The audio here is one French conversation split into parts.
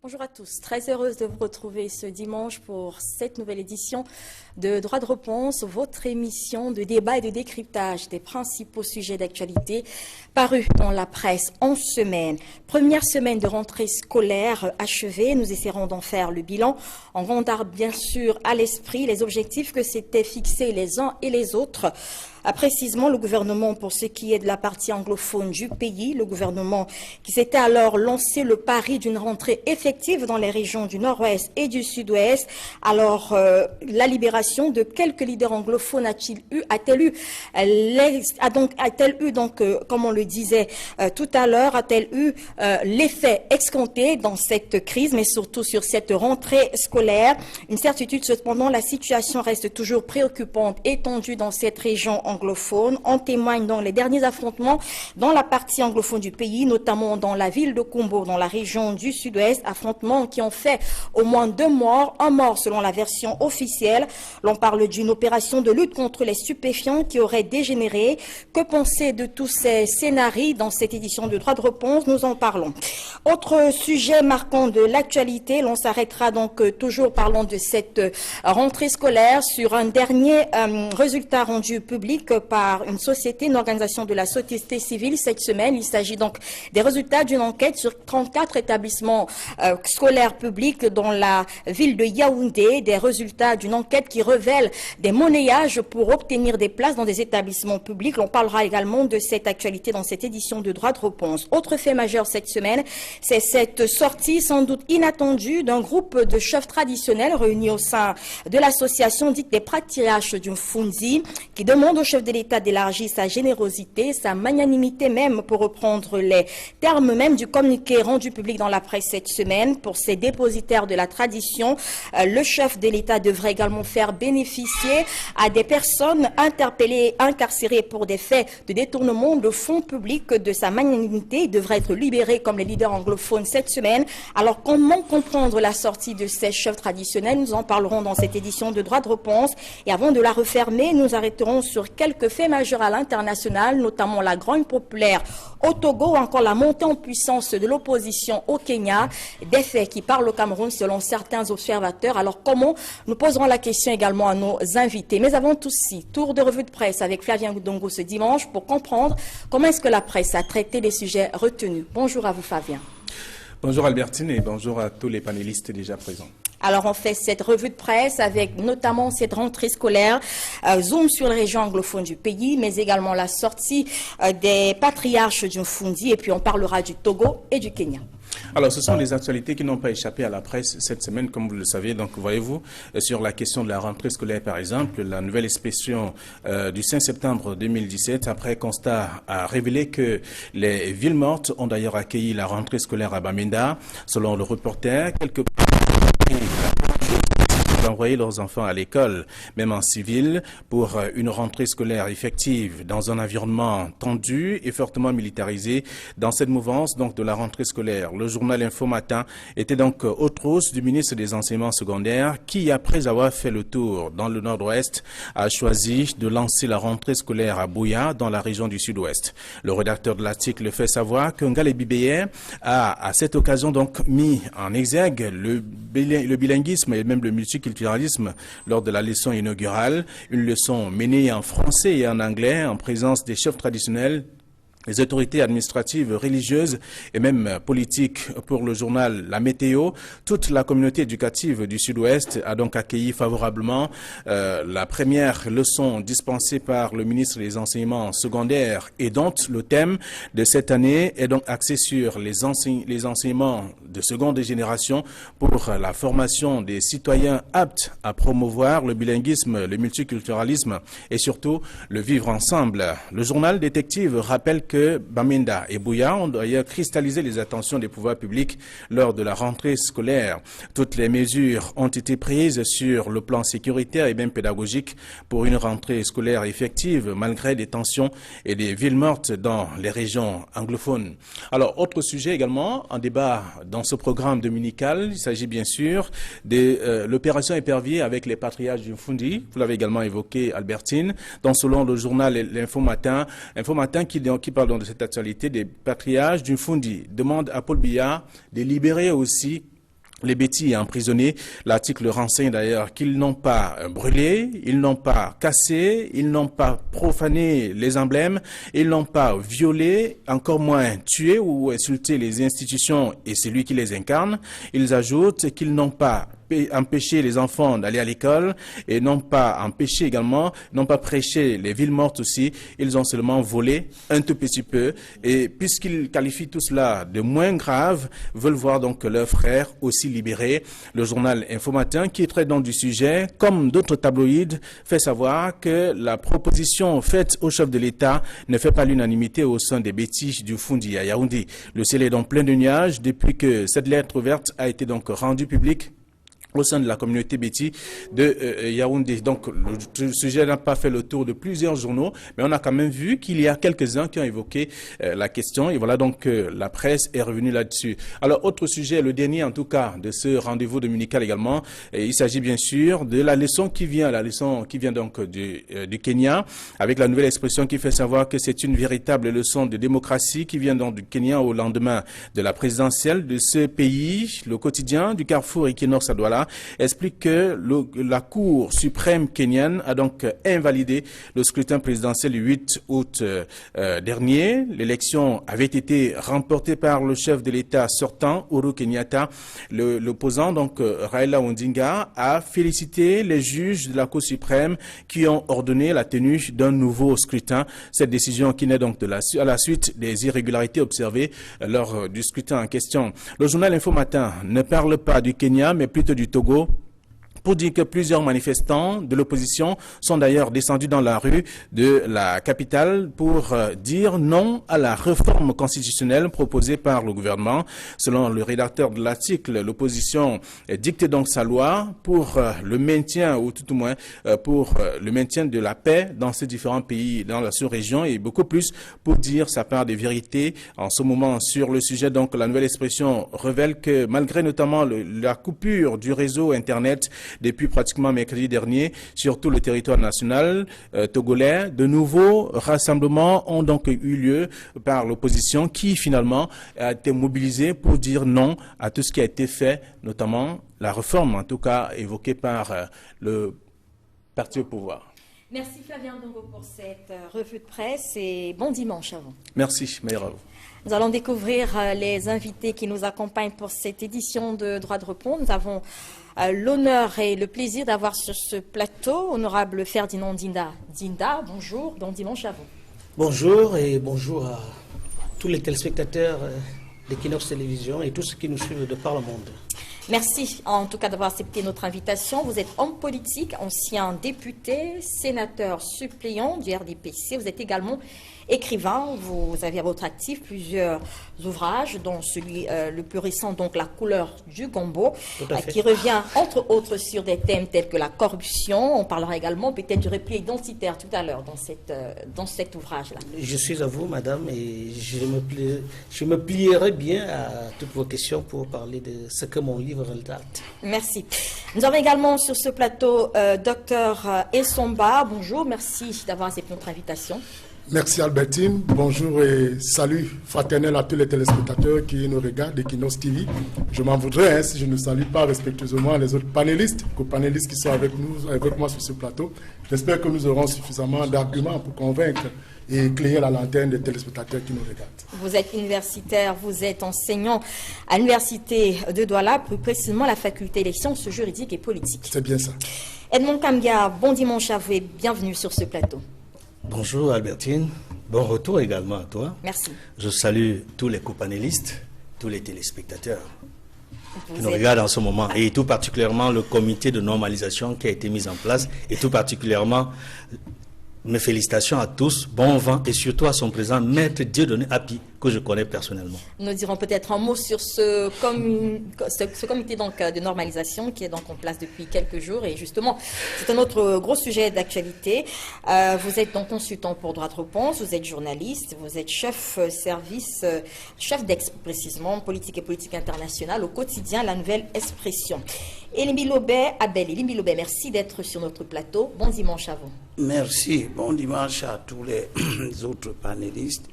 Bonjour à tous, très heureuse de vous retrouver ce dimanche pour cette nouvelle édition de Droit de réponse, votre émission de débat et de décryptage des principaux sujets d'actualité parus dans la presse en semaine. Première semaine de rentrée scolaire achevée, nous essaierons d'en faire le bilan en gardant bien sûr à l'esprit les objectifs que s'étaient fixés les uns et les autres. Précisément, le gouvernement, pour ce qui est de la partie anglophone du pays, le gouvernement qui s'était alors lancé le pari d'une rentrée effective dans les régions du nord-ouest et du sud-ouest. Alors, la libération de quelques leaders anglophones a-t-elle eu, comme on le disait tout à l'heure, a-t-elle eu l'effet escompté dans cette crise, mais surtout sur cette rentrée scolaire? Une certitude, cependant, la situation reste toujours préoccupante et tendue dans cette région anglophone. En témoignent donc les derniers affrontements dans la partie anglophone du pays, notamment dans la ville de Kombo, dans la région du sud-ouest, affrontements qui ont fait au moins 2 morts, 1 mort selon la version officielle. L'on parle d'une opération de lutte contre les stupéfiants qui aurait dégénéré. Que penser de tous ces scénarios dans cette édition de Droit de réponse? Nous en parlons. Autre sujet marquant de l'actualité, l'on s'arrêtera donc toujours parlant de cette rentrée scolaire sur un dernier résultat rendu public par une société, une organisation de la société civile cette semaine. Il s'agit donc des résultats d'une enquête sur 34 établissements scolaires publics dans la ville de Yaoundé, des résultats d'une enquête qui révèle des monnayages pour obtenir des places dans des établissements publics. On parlera également de cette actualité dans cette édition de Droit de réponse. Autre fait majeur cette semaine, c'est cette sortie sans doute inattendue d'un groupe de chefs traditionnels réunis au sein de l'association dite des patriarches du Fundi, qui demande au chef de l'État d'élargir sa générosité, sa magnanimité même, pour reprendre les termes même du communiqué rendu public dans la presse cette semaine. Pour ces dépositaires de la tradition, le chef de l'État devrait également faire bénéficier à des personnes interpellées, incarcérées pour des faits de détournement de fonds publics de sa magnanimité. Il devrait être libéré comme les leaders anglophones cette semaine. Alors comment comprendre la sortie de ces chefs traditionnels? Nous en parlerons dans cette édition de Droit de réponse. Et avant de la refermer, nous arrêterons sur quelques faits majeurs à l'international, notamment la grogne populaire au Togo ou encore la montée en puissance de l'opposition au Kenya, des faits qui parlent au Cameroun selon certains observateurs. Alors comment? Nous poserons la question également à nos invités. Mais avant tout ceci, tour de revue de presse avec Flavien Goudongo ce dimanche pour comprendre comment est-ce que la presse a traité les sujets retenus. Bonjour à vous Fabien. Bonjour Albertine et bonjour à tous les panélistes déjà présents. Alors on fait cette revue de presse avec notamment cette rentrée scolaire, zoom sur les régions anglophones du pays, mais également la sortie des patriarches du Fundi, et puis on parlera du Togo et du Kenya. Alors, ce sont les actualités qui n'ont pas échappé à la presse cette semaine, comme vous le savez. Donc, voyez-vous, sur la question de la rentrée scolaire, par exemple, la nouvelle inspection du 5 septembre 2017, après constat, a révélé que les villes mortes ont d'ailleurs accueilli la rentrée scolaire à Bamenda. Selon le reporter, quelques d'envoyer leurs enfants à l'école, même en civil, pour une rentrée scolaire effective dans un environnement tendu et fortement militarisé. Dans cette mouvance donc de la rentrée scolaire, le journal Info Matin était donc aux trousses du ministre des Enseignements secondaires qui, après avoir fait le tour dans le nord-ouest, a choisi de lancer la rentrée scolaire à Bouya, dans la région du sud-ouest. Le rédacteur de l'article fait savoir que Ngale Bibeye a à cette occasion donc mis en exergue le bilinguisme et même le multiculturalisme lors de la leçon inaugurale, une leçon menée en français et en anglais en présence des chefs traditionnels, les autorités administratives, religieuses et même politiques. Pour le journal La Météo, toute la communauté éducative du Sud-Ouest a donc accueilli favorablement la première leçon dispensée par le ministre des Enseignements secondaires, et dont le thème de cette année est donc axé sur les enseignements de seconde génération pour la formation des citoyens aptes à promouvoir le bilinguisme, le multiculturalisme et surtout le vivre ensemble. Le journal Détective rappelle que Bamenda et Bouya ont d'ailleurs cristallisé les attentions des pouvoirs publics lors de la rentrée scolaire. Toutes les mesures ont été prises sur le plan sécuritaire et même pédagogique pour une rentrée scolaire effective, malgré des tensions et des villes mortes dans les régions anglophones. Alors, autre sujet également, en débat dans ce programme dominical, il s'agit bien sûr de l'opération épervier avec les patriarches du Fundi. Vous l'avez également évoqué, Albertine, dont selon le journal L'Info Matin qui parle de cette actualité des patriarches du Fundi demande à Paul Biya de libérer aussi Les Bétis emprisonnés, l'article renseigne d'ailleurs qu'ils n'ont pas brûlé, ils n'ont pas cassé, ils n'ont pas profané les emblèmes, ils n'ont pas violé, encore moins tué ou insulté les institutions et celui qui les incarne. Ils ajoutent qu'ils n'ont pas empêcher les enfants d'aller à l'école et non pas empêcher également, non pas prêcher les villes mortes aussi. Ils ont seulement volé un tout petit peu et puisqu'ils qualifient tout cela de moins grave, veulent voir donc leurs frères aussi libérés. Le journal Info Matin, qui traite donc du sujet, comme d'autres tabloïds, fait savoir que la proposition faite au chef de l'État ne fait pas l'unanimité au sein des Bétis du Foundi à Yaoundé. Le ciel est donc plein de nuages depuis que cette lettre ouverte a été donc rendue publique au sein de la communauté Béti de Yaoundé. Donc, le sujet n'a pas fait le tour de plusieurs journaux, mais on a quand même vu qu'il y a quelques-uns qui ont évoqué la question. Et voilà donc la presse est revenue là-dessus. Alors, autre sujet, le dernier en tout cas de ce rendez-vous dominical également. Et il s'agit bien sûr de la leçon qui vient donc du Kenya, avec la nouvelle expression qui fait savoir que c'est une véritable leçon de démocratie qui vient donc du Kenya au lendemain de la présidentielle de ce pays. Le quotidien du Carrefour Equinox à Douala explique que la Cour suprême kenyane a donc invalidé le scrutin présidentiel du 8 août dernier. L'élection avait été remportée par le chef de l'État sortant, Uhuru Kenyatta. L'opposant, donc Raila Odinga, a félicité les juges de la Cour suprême qui ont ordonné la tenue d'un nouveau scrutin. Cette décision qui naît donc à la suite des irrégularités observées lors du scrutin en question. Le journal Info Matin ne parle pas du Kenya, mais plutôt du Togo, pour dire que plusieurs manifestants de l'opposition sont d'ailleurs descendus dans la rue de la capitale pour dire non à la réforme constitutionnelle proposée par le gouvernement. Selon le rédacteur de l'article, l'opposition dicte donc sa loi pour le maintien, ou tout au moins pour le maintien de la paix dans ces différents pays, dans la sous-région, et beaucoup plus pour dire sa part de vérité en ce moment sur le sujet. Donc la nouvelle expression révèle que malgré notamment la coupure du réseau Internet depuis pratiquement mercredi dernier sur tout le territoire national togolais, de nouveaux rassemblements ont donc eu lieu par l'opposition qui finalement a été mobilisée pour dire non à tout ce qui a été fait, notamment la réforme en tout cas évoquée par le parti au pouvoir. Merci Flavien Dongo pour cette revue de presse et bon dimanche à vous. Merci, meilleur à vous. Nous allons découvrir les invités qui nous accompagnent pour cette édition de Droit de Repos. Nous avons l'honneur et le plaisir d'avoir sur ce plateau honorable Ferdinand Dinda. Dinda, bonjour, bon dimanche à vous. Bonjour et bonjour à tous les téléspectateurs d'Equinox Télévision et tous ceux qui nous suivent de par le monde. Merci en tout cas d'avoir accepté notre invitation. Vous êtes homme politique, ancien député, sénateur suppléant du RDPC. Vous êtes également écrivain. Vous avez à votre actif plusieurs ouvrages, dont celui le plus récent, donc La couleur du gombo, qui revient entre autres sur des thèmes tels que la corruption. On parlera également peut-être du repli identitaire tout à l'heure dans cet ouvrage-là. Je suis à vous, madame, et je me plierai bien à toutes vos questions pour parler de ce que mon livre relate. Merci. Nous avons également sur ce plateau Dr Essomba. Bonjour, merci d'avoir accepté notre invitation. Merci Albertine, bonjour et salut fraternel à tous les téléspectateurs qui nous regardent d'Equinox TV. Je m'en voudrais si je ne salue pas respectueusement les autres panélistes, copanélistes qui sont avec moi sur ce plateau. J'espère que nous aurons suffisamment d'arguments pour convaincre et éclairer la lanterne des téléspectateurs qui nous regardent. Vous êtes universitaire, vous êtes enseignant à l'université de Douala, plus précisément la faculté des sciences juridiques et politiques. C'est bien ça. Edmond Kamga, bon dimanche à vous et bienvenue sur ce plateau. Bonjour Albertine, bon retour également à toi. Merci. Je salue tous les copanélistes, tous les téléspectateurs qui nous regardent en ce moment et tout particulièrement le comité de normalisation qui a été mis en place et tout particulièrement mes félicitations à tous, bon vent et surtout à son président, Maître Dieudonné Api, que je connais personnellement. Nous dirons peut-être un mot sur ce comité donc, de normalisation qui est donc en place depuis quelques jours et justement c'est un autre gros sujet d'actualité. Vous êtes donc consultant pour Droit de Réponse, vous êtes journaliste, vous êtes chef d'ex précisément, politique et politique internationale au quotidien La Nouvelle Expression. Elimi Lobé, Abel Elimi Lobé, merci d'être sur notre plateau. Bon dimanche à vous. Merci. Bon dimanche à tous les autres panélistes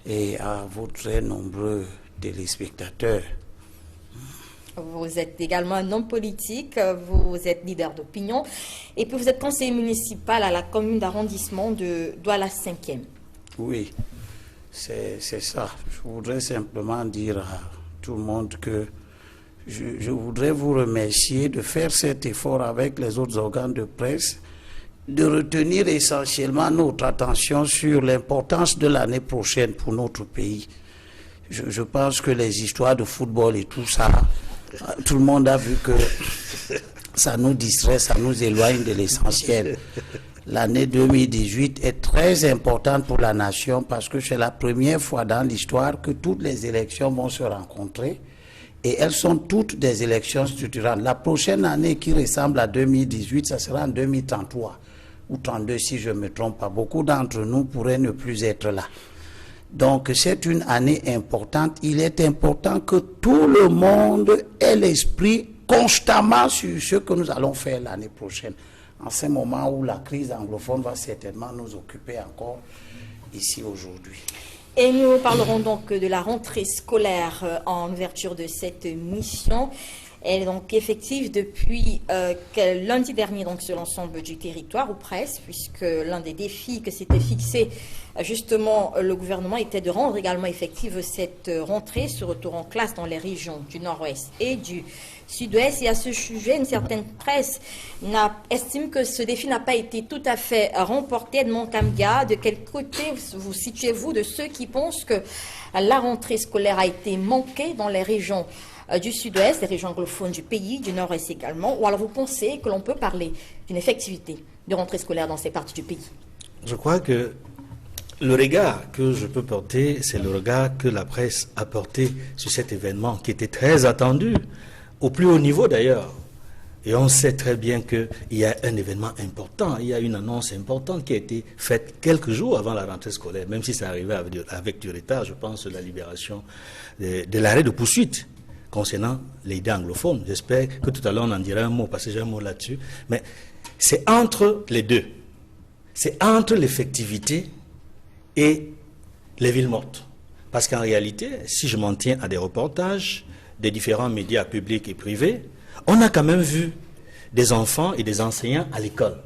et à vos très nombreux téléspectateurs. Vous êtes également un homme politique, vous êtes leader d'opinion et puis vous êtes conseiller municipal à la commune d'arrondissement de Douala 5e. Oui, c'est ça. Je voudrais simplement dire à tout le monde que je voudrais vous remercier de faire cet effort avec les autres organes de presse, de retenir essentiellement notre attention sur l'importance de l'année prochaine pour notre pays. Je pense que les histoires de football et tout ça, tout le monde a vu que ça nous distrait, ça nous éloigne de l'essentiel. L'année 2018 est très importante pour la nation parce que c'est la première fois dans l'histoire que toutes les élections vont se rencontrer et elles sont toutes des élections structurantes. La prochaine année qui ressemble à 2018, ça sera en 2033 ou 32 si je ne me trompe pas. Beaucoup d'entre nous pourraient ne plus être là. Donc c'est une année importante. Il est important que tout le monde ait l'esprit constamment sur ce que nous allons faire l'année prochaine. En ce moment où la crise anglophone va certainement nous occuper encore ici aujourd'hui. Et nous parlerons donc de la rentrée scolaire en ouverture de cette mission. Elle est donc effective depuis lundi dernier donc sur l'ensemble du territoire ou presque, puisque l'un des défis que s'était fixé justement le gouvernement était de rendre également effective cette rentrée, ce retour en classe dans les régions du nord-ouest et du sud-ouest. Et à ce sujet, une certaine presse estime que ce défi n'a pas été tout à fait remporté. Edmond Kamga, de quel côté vous situez-vous de ceux qui pensent que la rentrée scolaire a été manquée dans les régions du sud-ouest, les régions anglophones du pays, du nord-ouest également, ou alors vous pensez que l'on peut parler d'une effectivité de rentrée scolaire dans ces parties du pays? Je crois que le regard que je peux porter, c'est le regard que la presse a porté sur cet événement qui était très attendu, au plus haut niveau d'ailleurs. Et on sait très bien qu'il y a un événement important, il y a une annonce importante qui a été faite quelques jours avant la rentrée scolaire, même si ça arrivait avec du retard, je pense, la libération de l'arrêt de poursuite concernant les idées anglophones. J'espère que tout à l'heure on en dira un mot, parce que j'ai un mot là-dessus. Mais c'est entre les deux. C'est entre l'effectivité et les villes mortes. Parce qu'en réalité, si je m'en tiens à des reportages des différents médias publics et privés, on a quand même vu des enfants et des enseignants à l'école.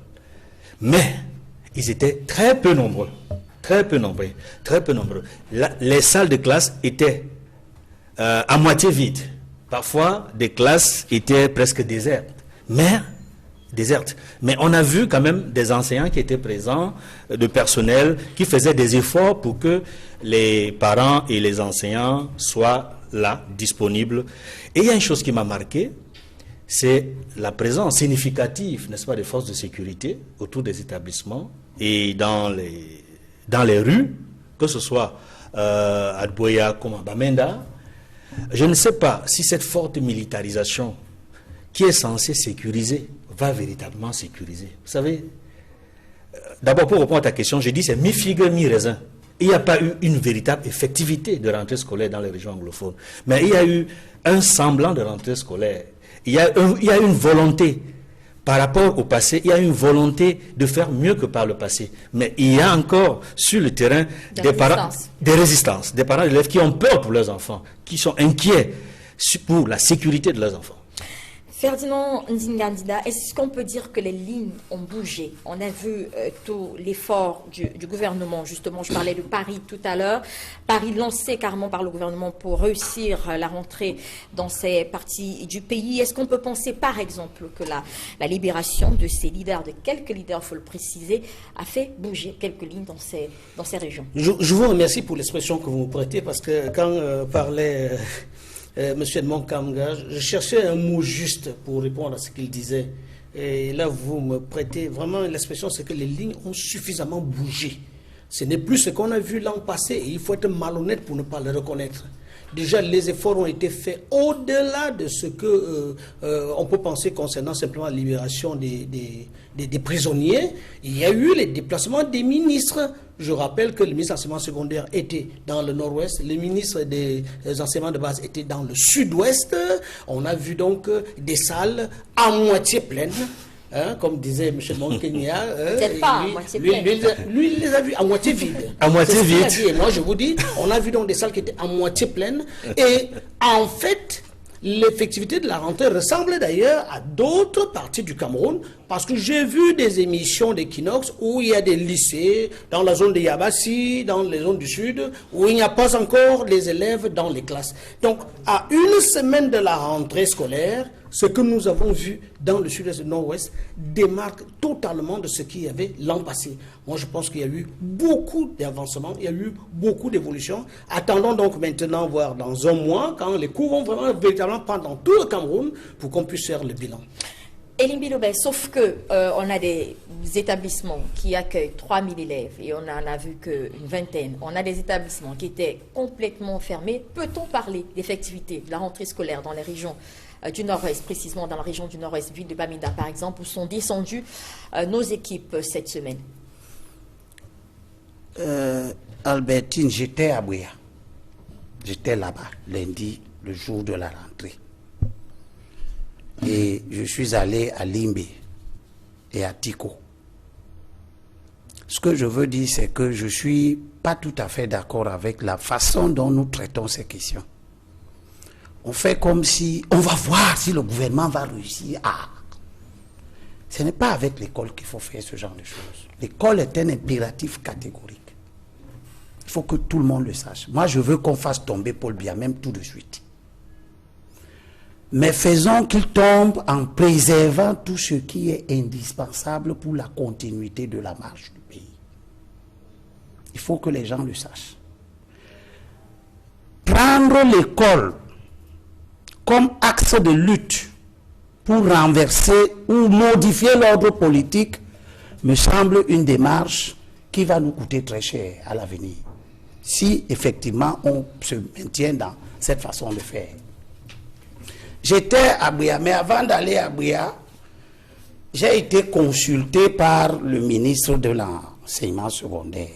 Mais ils étaient très peu nombreux. Très peu nombreux. Très peu nombreux. Les salles de classe étaient à moitié vides. Parfois, des classes étaient presque désertes. Mais on a vu quand même des enseignants qui étaient présents, de personnel, qui faisaient des efforts pour que les parents et les enseignants soient là, disponibles. Et il y a une chose qui m'a marqué, c'est la présence significative, n'est-ce pas, des forces de sécurité autour des établissements et dans les rues, que ce soit à Dboya comme à Bamenda. Je ne sais pas si cette forte militarisation qui est censée sécuriser va véritablement sécuriser. Vous savez, d'abord pour répondre à ta question, j'ai dit c'est mi-figue, mi-raisin. Il n'y a pas eu une véritable effectivité de rentrée scolaire dans les régions anglophones. Mais il y a eu un semblant de rentrée scolaire. Il y a une volonté par rapport au passé, il y a une volonté de faire mieux que par le passé. Mais il y a encore sur le terrain des résistances, des parents d'élèves qui ont peur pour leurs enfants, qui sont inquiets pour la sécurité de leurs enfants. Ferdinand Ndingandida, est-ce qu'on peut dire que les lignes ont bougé? On a vu tout l'effort du gouvernement, justement, je parlais de Paris tout à l'heure, Paris lancé carrément par le gouvernement pour réussir la rentrée dans ces parties du pays. Est-ce qu'on peut penser, par exemple, que la libération de ces leaders, de quelques leaders, il faut le préciser, a fait bouger quelques lignes dans ces régions? Je vous remercie pour l'expression que vous me prêtez, parce que quand parlait... Monsieur Edmond Kamga, je cherchais un mot juste pour répondre à ce qu'il disait. Et là, vous me prêtez vraiment l'expression, c'est que les lignes ont suffisamment bougé. Ce n'est plus ce qu'on a vu l'an passé et il faut être malhonnête pour ne pas le reconnaître. Déjà, les efforts ont été faits au-delà de ce que on peut penser concernant simplement la libération des prisonniers. Il y a eu les déplacements des ministres. Je rappelle que le ministre de l'enseignement secondaire était dans le nord-ouest, le ministre des enseignements de base était dans le sud-ouest. On a vu donc des salles à moitié pleines. Comme disait M. Monkenya, lui, il les a vus à moitié vides. À moitié vides. Et moi, je vous dis, on a vu donc des salles qui étaient à moitié pleines. Et en fait, l'effectivité de la rentrée ressemble d'ailleurs à d'autres parties du Cameroun, parce que j'ai vu des émissions d'Equinox où il y a des lycées dans la zone de Yabassi, dans les zones du sud, où il n'y a pas encore les élèves dans les classes. Donc, à une semaine de la rentrée scolaire, ce que nous avons vu dans le sud-est et le nord-ouest démarque totalement de ce qu'il y avait l'an passé. Moi, je pense qu'il y a eu beaucoup d'avancements, il y a eu beaucoup d'évolutions. Attendons donc maintenant, voir dans un mois, quand les cours vont vraiment véritablement prendre dans tout le Cameroun pour qu'on puisse faire le bilan. Elim Bilobé, sauf que on a des établissements qui accueillent 3000 élèves et on n'en a vu qu'une vingtaine. On a des établissements qui étaient complètement fermés. Peut-on parler d'effectivité de la rentrée scolaire dans les régions du Nord-Ouest, précisément dans la région du Nord-Ouest, ville de Bamenda par exemple, où sont descendues nos équipes cette semaine? Albertine, j'étais à Bouya. J'étais là-bas lundi, le jour de la rentrée. Et je suis allé à Limbe et à Tiko. Ce que je veux dire, c'est que je ne suis pas tout à fait d'accord avec la façon dont nous traitons ces questions. On fait comme si, on va voir si le gouvernement va réussir à... Ce n'est pas avec l'école qu'il faut faire ce genre de choses. L'école est un impératif catégorique. Il faut que tout le monde le sache. Moi, je veux qu'on fasse tomber Paul Biya, même tout de suite. Mais faisons qu'il tombe en préservant tout ce qui est indispensable pour la continuité de la marche du pays. Il faut que les gens le sachent. Prendre l'école comme axe de lutte pour renverser ou modifier l'ordre politique me semble une démarche qui va nous coûter très cher à l'avenir, si effectivement on se maintient dans cette façon de faire. J'étais à Bouya, mais avant d'aller à Bouya, j'ai été consulté par le ministre de l'enseignement secondaire.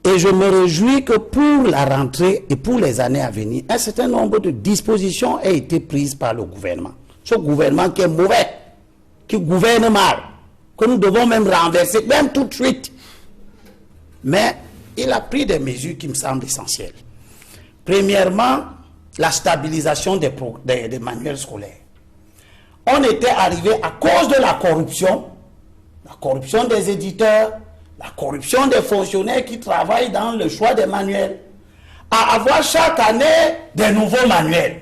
Et je me réjouis que pour la rentrée et pour les années à venir, un certain nombre de dispositions aient été prises par le gouvernement. Ce gouvernement qui est mauvais, qui gouverne mal, que nous devons même renverser, même tout de suite. Mais il a pris des mesures qui me semblent essentielles. Premièrement, la stabilisation des manuels scolaires. On était arrivé à cause de la corruption des éditeurs, la corruption des fonctionnaires qui travaillent dans le choix des manuels, à avoir chaque année des nouveaux manuels.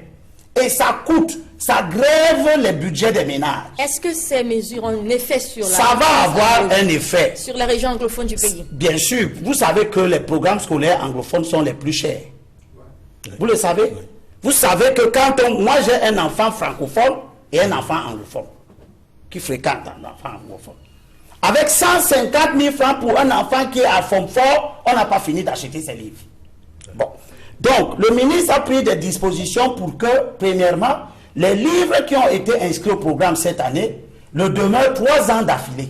Et ça coûte, ça grève les budgets des ménages. Est-ce que ces mesures ont un effet sur la... Ça va avoir un effet. Sur la région anglophone du pays? Bien sûr. Vous savez que les programmes scolaires anglophones sont les plus chers. Vous le savez? Vous savez que quand moi j'ai un enfant francophone et un enfant anglophone qui fréquente un enfant anglophone. Avec 150 000 francs pour un enfant qui est à Fort, on n'a pas fini d'acheter ses livres. Bon. Donc, le ministre a pris des dispositions pour que, premièrement, les livres qui ont été inscrits au programme cette année le demeurent 3 ans d'affilée.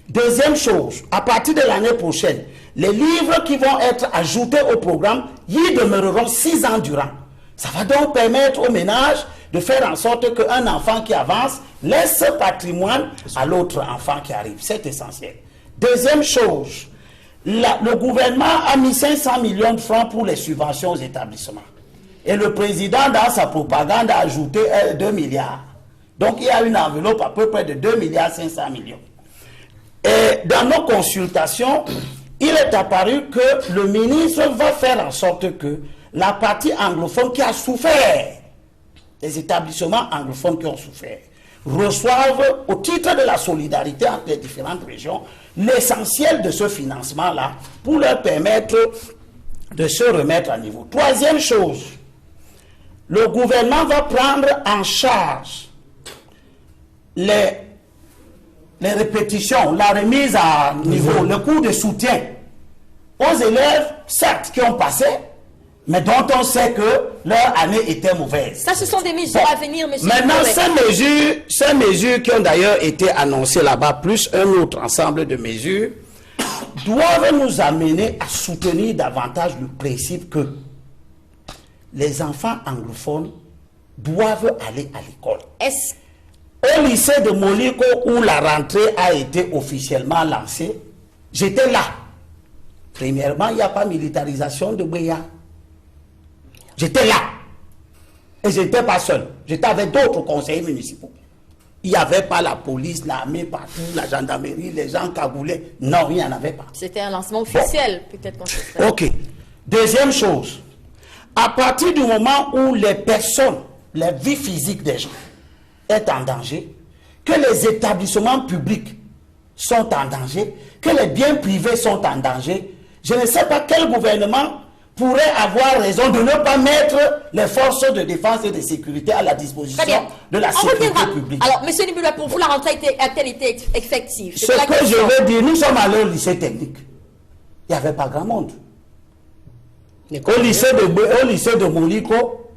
Deuxième chose, à partir de l'année prochaine, les livres qui vont être ajoutés au programme y demeureront 6 ans durant. Ça va donc permettre aux ménages de faire en sorte qu'un enfant qui avance laisse ce patrimoine à l'autre enfant qui arrive. C'est essentiel. Deuxième chose, le gouvernement a mis 500 millions de francs pour les subventions aux établissements. Et le président, dans sa propagande, a ajouté 2 milliards. Donc, il y a une enveloppe à peu près de 2 milliards 500 millions. Et dans nos consultations, il est apparu que le ministre va faire en sorte que la partie anglophone qui a souffert, les établissements anglophones qui ont souffert, reçoivent au titre de la solidarité entre les différentes régions l'essentiel de ce financement-là pour leur permettre de se remettre à niveau. Troisième chose, le gouvernement va prendre en charge les répétitions, la remise à niveau, le cours de soutien aux élèves, certes, qui ont passé, mais dont on sait que leur année était mauvaise. Ça, ce sont des mesures à venir, monsieur. Maintenant, ces mesures qui ont d'ailleurs été annoncées là-bas, plus un autre ensemble de mesures, doivent nous amener à soutenir davantage le principe que les enfants anglophones doivent aller à l'école. Au lycée de Moliko, où la rentrée a été officiellement lancée, j'étais là. Premièrement, il n'y a pas militarisation de Bouya. J'étais là. Et je n'étais pas seul. J'étais avec d'autres conseillers municipaux. Il n'y avait pas la police, l'armée partout, la gendarmerie, les gens cagoulés. Non, il n'y en avait pas. C'était un lancement officiel, peut-être qu'on se fait. Ok. Deuxième chose, à partir du moment où les personnes, la vie physique des gens est en danger, que les établissements publics sont en danger, que les biens privés sont en danger, je ne sais pas quel gouvernement pourrait avoir raison de ne pas mettre les forces de défense et de sécurité à la disposition de la sécurité publique. Alors, M. Nibula, pour vous, la rentrée a-t-elle été effective? Ce que je veux dire, nous sommes allés au lycée technique. Il n'y avait pas grand monde. Au lycée de Moliko,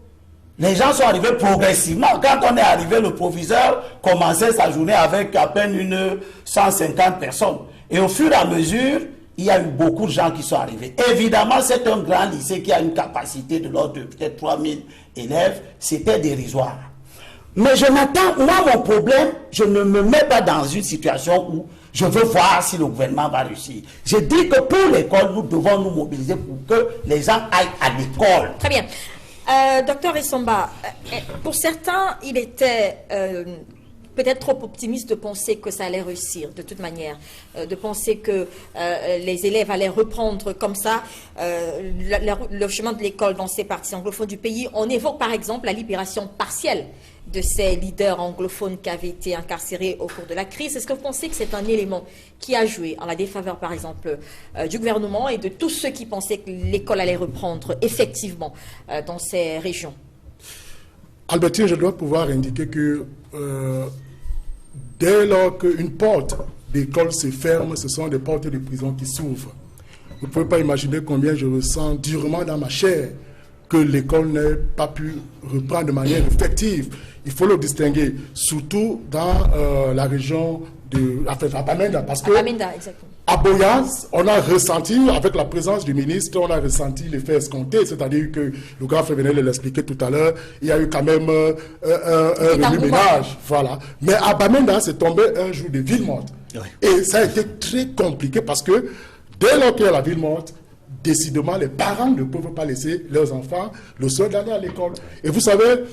les gens sont arrivés progressivement. Quand on est arrivé, le proviseur commençait sa journée avec à peine 150 personnes. Et au fur et à mesure, il y a eu beaucoup de gens qui sont arrivés. Évidemment, c'est un grand lycée qui a une capacité de l'ordre de peut-être 3000 élèves. C'était dérisoire. Mais je m'attends, moi, mon problème, je ne me mets pas dans une situation où je veux voir si le gouvernement va réussir. Je dis que pour l'école, nous devons nous mobiliser pour que les gens aillent à l'école. Très bien. Docteur Essomba, pour certains, il était peut-être trop optimiste de penser que ça allait réussir, de toute manière, de penser que les élèves allaient reprendre comme ça le chemin de l'école dans ces parties anglophones du pays. On évoque par exemple la libération partielle de ces leaders anglophones qui avaient été incarcérés au cours de la crise. Est-ce que vous pensez que c'est un élément qui a joué en la défaveur, par exemple, du gouvernement et de tous ceux qui pensaient que l'école allait reprendre effectivement dans ces régions? Albertine, je dois pouvoir indiquer que dès lors qu'une porte d'école se ferme, ce sont des portes de prison qui s'ouvrent. Vous ne pouvez pas imaginer combien je ressens durement dans ma chair que l'école n'ait pas pu reprendre de manière effective. Il faut le distinguer, surtout dans la région de Bamenda, parce que à Boyas, on a ressenti, avec la présence du ministre, on a ressenti l'effet escompté, c'est-à-dire que le grand frère venait de l'expliquer tout à l'heure, il y a eu quand même un remue-ménage, voilà. Mais à Bamenda, c'est tombé un jour de ville morte. Oui. Et ça a été très compliqué parce que dès lors qu'il y a la ville morte, décidément, les parents ne peuvent pas laisser leurs enfants le soir d'aller à l'école. Et vous savez,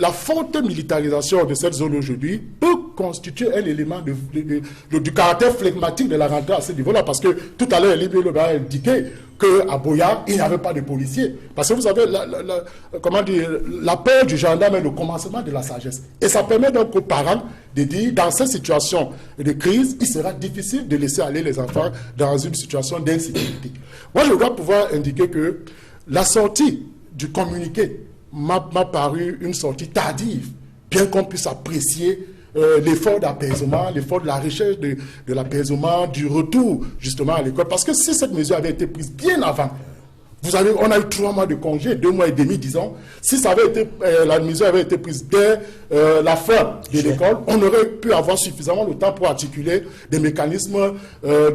la forte militarisation de cette zone aujourd'hui peut constituer un élément du caractère flegmatique de la rentrée à ce niveau-là. Parce que tout à l'heure, Libye a indiqué qu'à Boya, il n'y avait pas de policiers. Parce que vous savez, la peur du gendarme est le commencement de la sagesse. Et ça permet donc aux parents de dire, dans cette situation de crise, il sera difficile de laisser aller les enfants dans une situation d'insécurité. Moi, je dois pouvoir indiquer que la sortie du communiqué m'a paru une sortie tardive, bien qu'on puisse apprécier l'effort d'apaisement, l'effort de la recherche de l'apaisement, du retour justement à l'école. Parce que si cette mesure avait été prise bien avant, on a eu 3 mois de congé, 2 mois et demi, disons. Si ça avait été, la mesure avait été prise dès la fin de l'école, on aurait pu avoir suffisamment de temps pour articuler des mécanismes,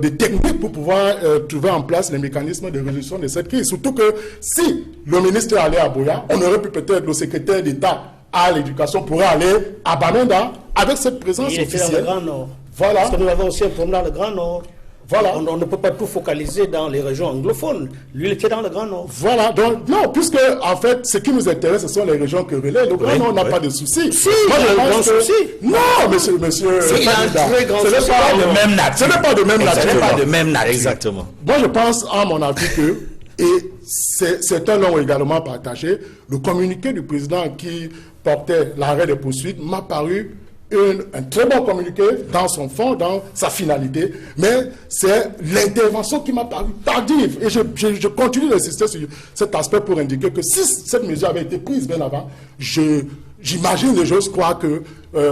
des techniques pour pouvoir trouver en place les mécanismes de résolution de cette crise. Surtout que si le ministre allait à Boya, on aurait pu peut-être, le secrétaire d'État à l'éducation pourrait aller à Bamenda avec cette présence officielle. Il était dans le Grand Nord. Voilà. Parce que nous avons aussi un problème dans le Grand Nord. Voilà. On ne peut pas tout focaliser dans les régions anglophones. Lui, il était dans le Grand Nord. Voilà. Donc, non, puisque, en fait, ce qui nous intéresse, ce sont les régions que relaient. Le Grand Nord n'a pas de souci. Si, moi, j'ai un grand souci. Non, monsieur. C'est un très grand souci. Ce n'est pas de même nature. Ce n'est pas de même nature. Ce n'est pas de même nature. Exactement. Moi, je pense, à mon avis, que, et c'est un nom également partagé, le communiqué du président qui portait l'arrêt des poursuites m'a paru un très bon communiqué dans son fond, dans sa finalité, mais c'est l'intervention qui m'a paru tardive. Et je continue d'insister sur cet aspect pour indiquer que si cette mesure avait été prise bien avant, j'imagine et j'ose croire que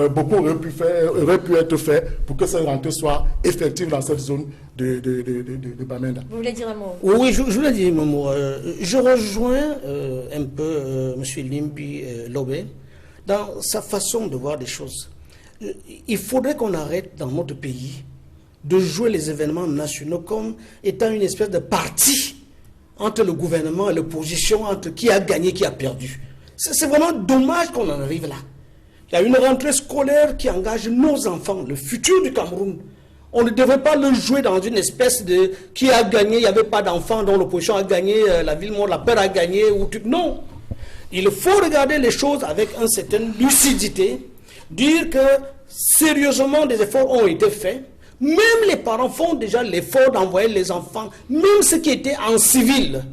beaucoup aurait pu être fait pour que cette rentrée soit effective dans cette zone de Bamenda. Vous voulez dire un mot? Oui, je voulais dire un mot. Je rejoins un peu M. Limbi Lobé dans sa façon de voir des choses. Il faudrait qu'on arrête dans notre pays de jouer les événements nationaux comme étant une espèce de parti entre le gouvernement et l'opposition, entre qui a gagné, qui a perdu. C'est vraiment dommage qu'on en arrive là. Il y a une rentrée scolaire qui engage nos enfants, le futur du Cameroun. On ne devrait pas le jouer dans une espèce de qui a gagné, il n'y avait pas d'enfants dont l'opposition a gagné, la ville morte, la peur a gagné, ou tout. Non. Il faut regarder les choses avec une certaine lucidité, dire que sérieusement des efforts ont été faits. Même les parents font déjà l'effort d'envoyer les enfants, même ceux qui étaient en civil.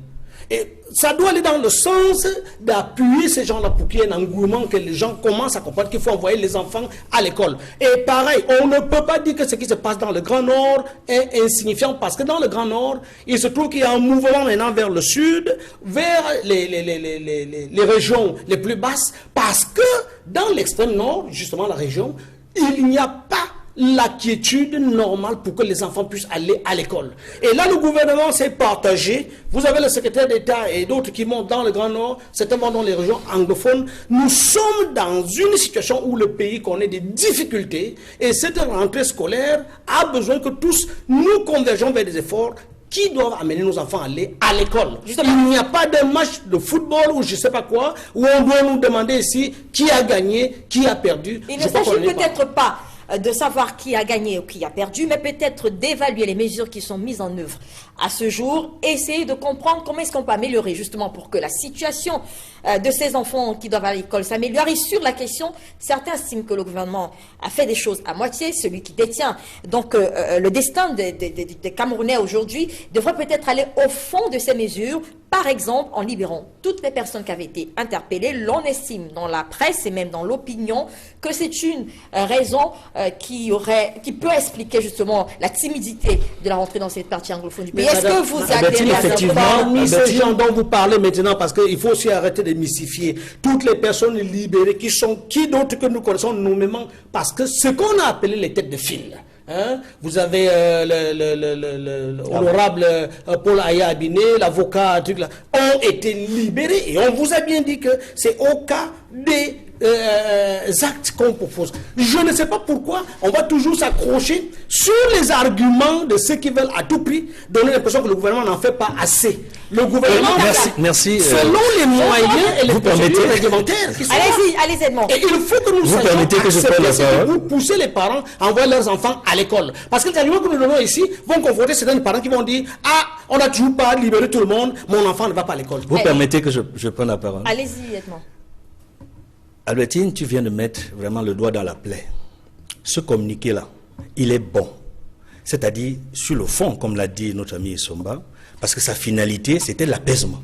Et ça doit aller dans le sens d'appuyer ces gens-là pour qu'il y ait un engouement, que les gens commencent à comprendre qu'il faut envoyer les enfants à l'école. Et pareil, on ne peut pas dire que ce qui se passe dans le Grand Nord est insignifiant, parce que dans le Grand Nord, il se trouve qu'il y a un mouvement maintenant vers le sud, vers les régions les plus basses, parce que dans l'extrême nord, justement la région, il n'y a pas la quiétude normale pour que les enfants puissent aller à l'école. Et là, le gouvernement s'est partagé. Vous avez le secrétaire d'État et d'autres qui montent dans le Grand Nord, certainement dans les régions anglophones. Nous sommes dans une situation où le pays connaît des difficultés et cette rentrée scolaire a besoin que tous nous convergeons vers des efforts qui doivent amener nos enfants à aller à l'école. Il n'y a pas de match de football ou je ne sais pas quoi, où on doit nous demander ici qui a gagné, qui a perdu. Il ne s'agit peut-être pas de savoir qui a gagné ou qui a perdu, mais peut-être d'évaluer les mesures qui sont mises en œuvre à ce jour, essayer de comprendre comment est-ce qu'on peut améliorer justement pour que la situation de ces enfants qui doivent aller à l'école s'améliore. Et sur la question, certains estiment que le gouvernement a fait des choses à moitié. Celui qui détient donc le destin des Camerounais aujourd'hui devrait peut-être aller au fond de ces mesures, par exemple en libérant toutes les personnes qui avaient été interpellées. L'on estime dans la presse et même dans l'opinion que c'est une raison qui peut expliquer justement la timidité de la rentrée dans cette partie anglophone du pays. Est-ce que vous adhérez à effectivement, parmi ces gens dont vous parlez maintenant, parce qu'il faut aussi arrêter de mystifier toutes les personnes libérées qui sont qui d'autres que nous connaissons nommément, parce que ce qu'on a appelé les têtes de file. Hein? Vous avez l'honorable Paul Aya Abiné, l'avocat, ont été libérés et on vous a bien dit que c'est au cas des actes qu'on propose. Je ne sais pas pourquoi on va toujours s'accrocher sur les arguments de ceux qui veulent à tout prix donner l'impression que le gouvernement n'en fait pas assez. Le gouvernement, merci, selon les moyens et les procédures réglementaires qui sont allez-y, Edmond. Et il faut que nous sachions accepter pour pousser les parents à envoyer leurs enfants à l'école. Parce que les arguments que nous donnons ici vont confronter certains parents qui vont dire « Ah, on n'a toujours pas libéré tout le monde, mon enfant ne va pas à l'école. » Vous permettez que je prenne la parole? Allez-y, Edmond. Albertine, tu viens de mettre vraiment le doigt dans la plaie. Ce communiqué-là, il est bon. C'est-à-dire, sur le fond, comme l'a dit notre ami Somba, parce que sa finalité, c'était l'apaisement.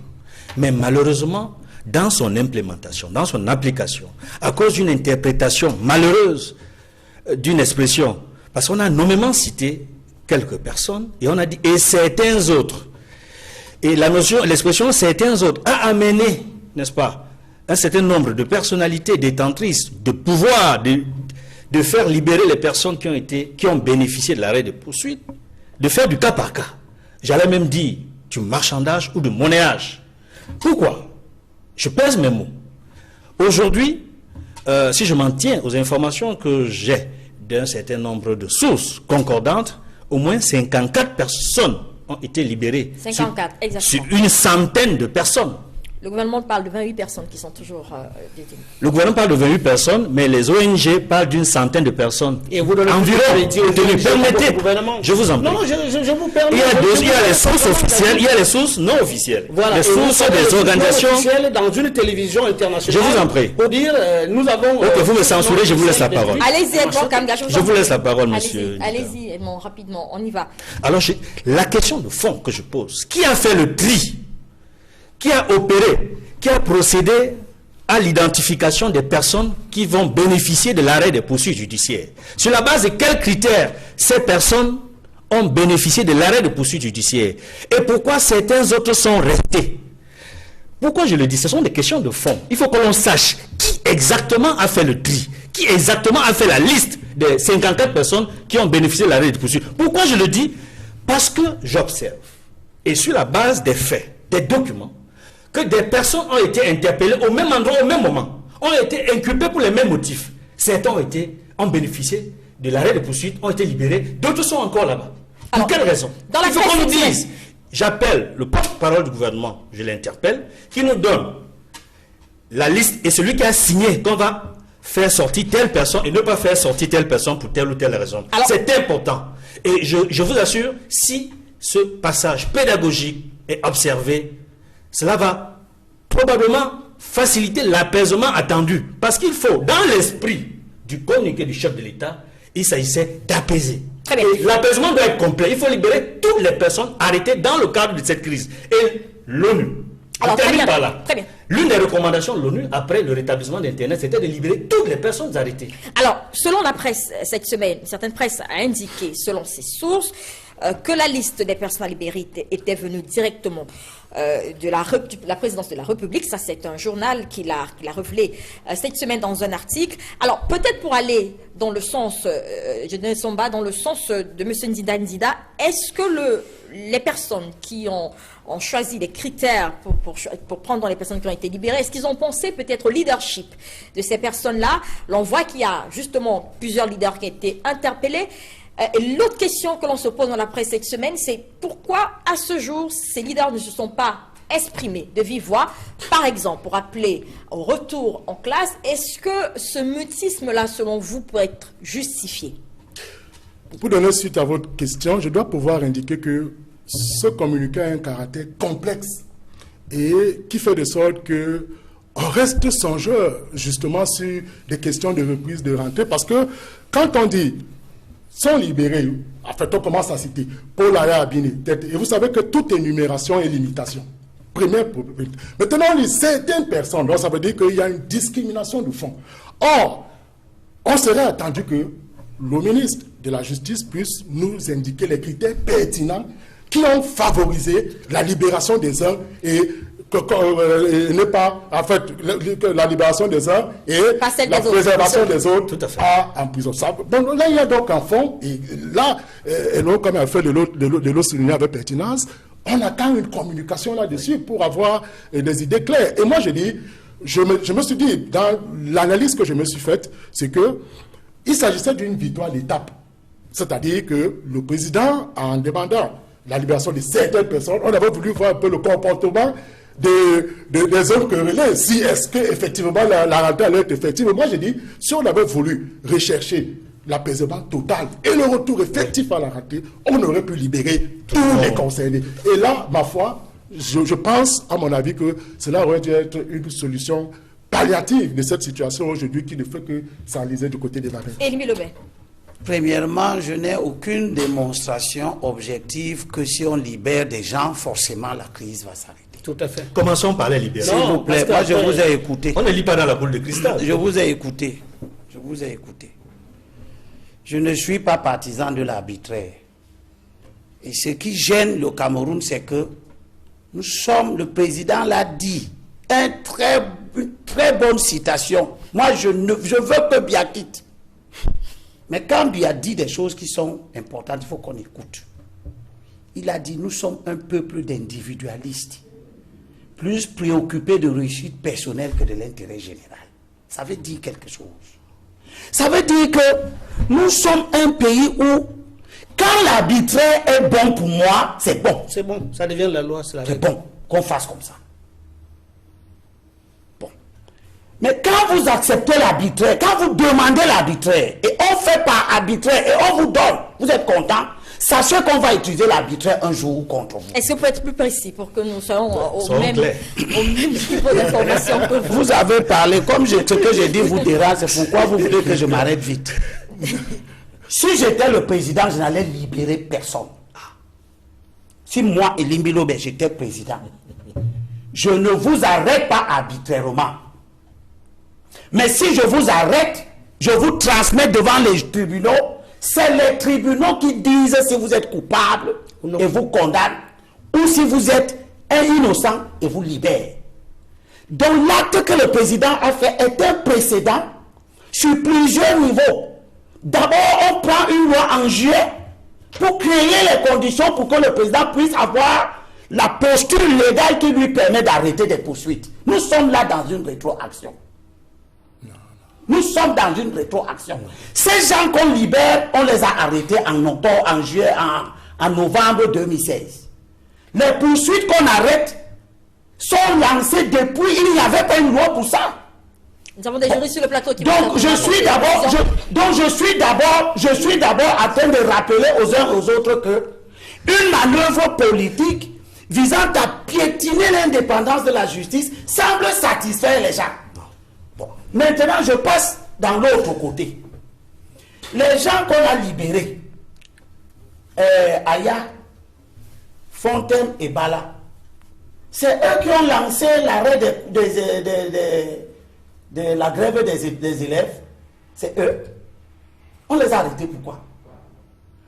Mais malheureusement, dans son implémentation, dans son application, à cause d'une interprétation malheureuse d'une expression, parce qu'on a nommément cité quelques personnes, et on a dit « et certains autres ». Et la notion, l'expression « certains autres » a amené, n'est-ce pas, un certain nombre de personnalités détentrices de pouvoir de faire libérer les personnes qui ont bénéficié de l'arrêt de poursuite, de faire du cas par cas. J'allais même dire du marchandage ou du monnayage. Pourquoi? Je pèse mes mots. Aujourd'hui, si je m'en tiens aux informations que j'ai d'un certain nombre de sources concordantes, au moins 54 personnes ont été libérées 54, exactement. sur une centaine de personnes. Le gouvernement parle de 28 personnes qui sont toujours détenues. Le gouvernement parle de 28 personnes, mais les ONG parlent d'une centaine de personnes. Et vous donnez environ. Permettez, je vous en prie. Non, je vous permets. Il y a les sources officielles, il y a les sources non officielles. Voilà. Les sources des organisations. Dans une télévision internationale. Je vous en prie. Pour dire, nous avons. Ok, vous me censurez, je vous laisse la parole. Allez-y, Edmond Kamga. Je vous laisse la parole, monsieur. Allez-y, Edmond, rapidement, on y va. Alors, la question de fond que je pose, qui a fait le tri? Qui a opéré, qui a procédé à l'identification des personnes qui vont bénéficier de l'arrêt des poursuites judiciaires? Sur la base de quels critères ces personnes ont bénéficié de l'arrêt de poursuites judiciaires? Et pourquoi certains autres sont restés? Pourquoi je le dis? Ce sont des questions de fond. Il faut que l'on sache qui exactement a fait le tri, qui exactement a fait la liste des 54 personnes qui ont bénéficié de l'arrêt de poursuites. Pourquoi je le dis? Parce que j'observe, et sur la base des faits, des documents, que des personnes ont été interpellées au même endroit, au même moment, ont été inculpées pour les mêmes motifs. Certains ont bénéficié de l'arrêt de poursuite, ont été libérés, d'autres sont encore là-bas. Pour quelle raison? Il faut qu'on nous dise. J'appelle le porte-parole du gouvernement, je l'interpelle, qui nous donne la liste et celui qui a signé qu'on va faire sortir telle personne et ne pas faire sortir telle personne pour telle ou telle raison. C'est important. Et je vous assure, si ce passage pédagogique est observé, cela va probablement faciliter l'apaisement attendu. Parce qu'il faut, dans l'esprit du communiqué du chef de l'État, il s'agissait d'apaiser. L'apaisement doit être complet. Il faut libérer toutes les personnes arrêtées dans le cadre de cette crise. Et l'ONU, l'une des recommandations de l'ONU après le rétablissement d'Internet, c'était de libérer toutes les personnes arrêtées. Alors, selon la presse, cette semaine, certaines presses a indiqué, selon ses sources, que la liste des personnes à libérer était venue directement de la présidence de la République. Ça, c'est un journal qui l'a révélé cette semaine dans un article. Alors, peut-être pour aller dans le sens, dans le sens de M. Nzida, est-ce que les personnes qui ont choisi les critères pour prendre les personnes qui ont été libérées, est-ce qu'ils ont pensé peut-être au leadership de ces personnes-là? L'on voit qu'il y a justement plusieurs leaders qui ont été interpellés. Et l'autre question que l'on se pose dans la presse cette semaine, c'est pourquoi à ce jour ces leaders ne se sont pas exprimés de vive voix, par exemple pour appeler au retour en classe. Est-ce que ce mutisme-là, selon vous, pourrait être justifié? Pour donner suite à votre question, je dois pouvoir indiquer que ce communiqué a un caractère complexe et qui fait de sorte que on reste songeur justement sur des questions de reprise de rentrée, parce que quand on dit sont libérés, en fait on commence à citer Paul Aya Abine, et vous savez que toute énumération est limitation. Maintenant, on lit certaines personnes, donc ça veut dire qu'il y a une discrimination de fond. Or, on serait attendu que le ministre de la Justice puisse nous indiquer les critères pertinents qui ont favorisé la libération des uns et ne pas, en fait, la libération des uns et la préservation des autres en prison. Bon, là, il y a donc un fond, et là, et donc, comme elle fait de l'eau souligner avec pertinence, on attend une communication là-dessus pour avoir des idées claires. Et moi, je dis, je me suis dit, dans l'analyse que je me suis faite, c'est que il s'agissait d'une victoire d'étape. C'est-à-dire que le président, en demandant la libération de certaines personnes, on avait voulu voir un peu le comportement des hommes querellés. Si est-ce qu'effectivement la rentrée allait être effective. Moi, j'ai dit, si on avait voulu rechercher l'apaisement total et le retour effectif à la rentrée, on aurait pu libérer tous les concernés. Et là, ma foi, je pense, à mon avis, que cela aurait dû être une solution palliative de cette situation aujourd'hui qui ne fait que s'enliser du côté des barrières. Élimi Lobé. Premièrement, je n'ai aucune démonstration objective que si on libère des gens, forcément la crise va s'arrêter. Tout à fait. Commençons par les libérer. S'il vous plaît, moi je vous ai écouté. On ne lit pas dans la boule de cristal. Je vous ai écouté. Je vous ai écouté. Je ne suis pas partisan de l'arbitraire. Et ce qui gêne le Cameroun, c'est que nous sommes, le président l'a dit, une très bonne citation. Moi, je veux que Biya quitte. Mais quand Biya dit des choses qui sont importantes, il faut qu'on écoute. Il a dit, nous sommes un peuple d'individualistes, plus préoccupés de réussite personnelle que de l'intérêt général. Ça veut dire quelque chose. Ça veut dire que nous sommes un pays où, quand l'arbitraire est bon pour moi, c'est bon. C'est bon, ça devient la loi. C'est bon qu'on fasse comme ça. Bon. Mais quand vous acceptez l'arbitraire, quand vous demandez l'arbitraire, et on fait par arbitraire, et on vous donne, vous êtes content, sachez qu'on va utiliser l'arbitraire un jour contre vous. Est-ce que vous pouvez être plus précis pour que nous soyons au même niveau d'information que vous? Vous avez parlé, comme ce que j'ai dit vous dérange, c'est pourquoi vous voulez que je m'arrête vite. Si j'étais le président, je n'allais libérer personne. Si moi, Élimi Lobé, j'étais président, je ne vous arrête pas arbitrairement. Mais si je vous arrête, je vous transmets devant les tribunaux. C'est les tribunaux qui disent si vous êtes coupable et vous condamnent, ou si vous êtes innocent et vous libèrent. Donc l'acte que le président a fait est un précédent sur plusieurs niveaux. D'abord, on prend une loi en juillet pour créer les conditions pour que le président puisse avoir la posture légale qui lui permet d'arrêter des poursuites. Nous sommes là dans une rétroaction. Nous sommes dans une rétroaction. Ces gens qu'on libère, on les a arrêtés en octobre, en juillet, en novembre 2016. Les poursuites qu'on arrête sont lancées depuis, il n'y avait pas une loi pour ça. Nous avons des juristes sur le plateau qui... Donc je suis d'abord en train de rappeler aux uns aux autres que une manœuvre politique visant à piétiner l'indépendance de la justice semble satisfaire les gens. Bon. Maintenant, je passe dans l'autre côté. Les gens qu'on a libérés, Aya, Fontaine et Bala, c'est eux qui ont lancé l'arrêt de la grève des élèves. C'est eux. On les a arrêtés, pourquoi?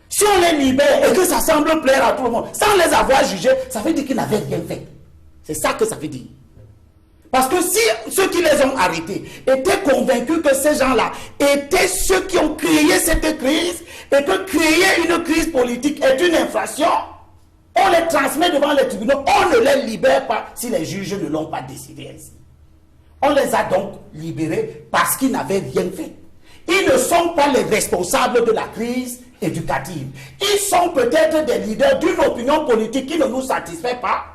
Si on les libère et que ça semble plaire à tout le monde, sans les avoir jugés, ça veut dire qu'ils n'avaient rien fait. C'est ça que ça veut dire. Parce que si ceux qui les ont arrêtés étaient convaincus que ces gens-là étaient ceux qui ont créé cette crise et que créer une crise politique est une infraction, on les transmet devant les tribunaux, on ne les libère pas si les juges ne l'ont pas décidé ainsi. On les a donc libérés parce qu'ils n'avaient rien fait. Ils ne sont pas les responsables de la crise éducative. Ils sont peut-être des leaders d'une opinion politique qui ne nous satisfait pas.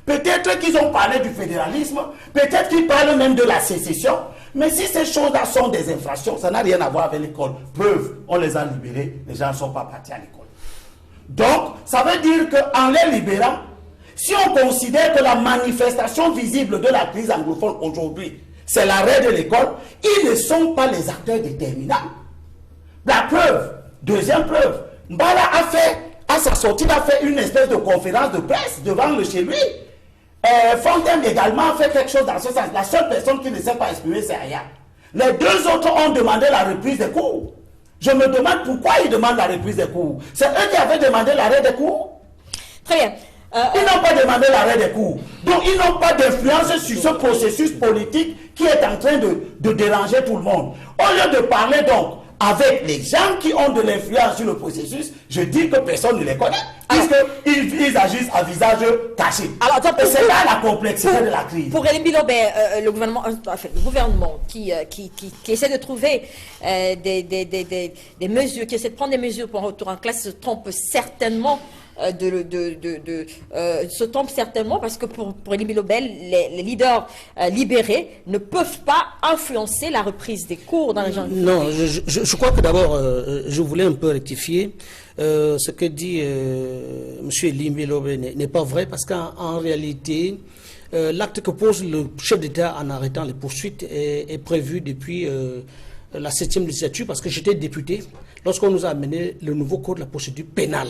Peut-être qu'ils ont parlé du fédéralisme, peut-être qu'ils parlent même de la sécession. Mais si ces choses-là sont des infractions, ça n'a rien à voir avec l'école. Preuve, on les a libérés, les gens ne sont pas partis à l'école. Donc, ça veut dire qu'en les libérant, si on considère que la manifestation visible de la crise anglophone aujourd'hui, c'est l'arrêt de l'école, ils ne sont pas les acteurs déterminants. La preuve, deuxième preuve, Mbala à sa sortie, il a fait une espèce de conférence de presse devant le chez lui. Fontaine également a fait quelque chose dans ce sens. La seule personne qui ne s'est pas exprimée, c'est Aya. Les deux autres ont demandé la reprise des cours. Je me demande pourquoi ils demandent la reprise des cours. C'est eux qui avaient demandé l'arrêt des cours. Très bien. Ils n'ont pas demandé l'arrêt des cours. Donc ils n'ont pas d'influence sur ce processus politique qui est en train de déranger tout le monde. Au lieu de parler donc avec les gens qui ont de l'influence sur le processus, je dis que personne ne les connaît, puisqu'ils agissent à visage caché. Alors, et c'est là la complexité de la crise. Pour Elie Bilobe, le gouvernement qui essaie de trouver des mesures, qui essaie de prendre des mesures pour un retour en classe, se trompe certainement. Se trompe certainement parce que pour Elie Bilobe, les leaders libérés ne peuvent pas influencer la reprise des cours dans les gens. Non, je crois que d'abord, je voulais un peu rectifier. Ce que dit M. Elie Bilobe n'est pas vrai parce qu'en réalité, l'acte que pose le chef d'État en arrêtant les poursuites est prévu depuis la 7e législature parce que j'étais député lorsqu'on nous a amené le nouveau code de la procédure pénale.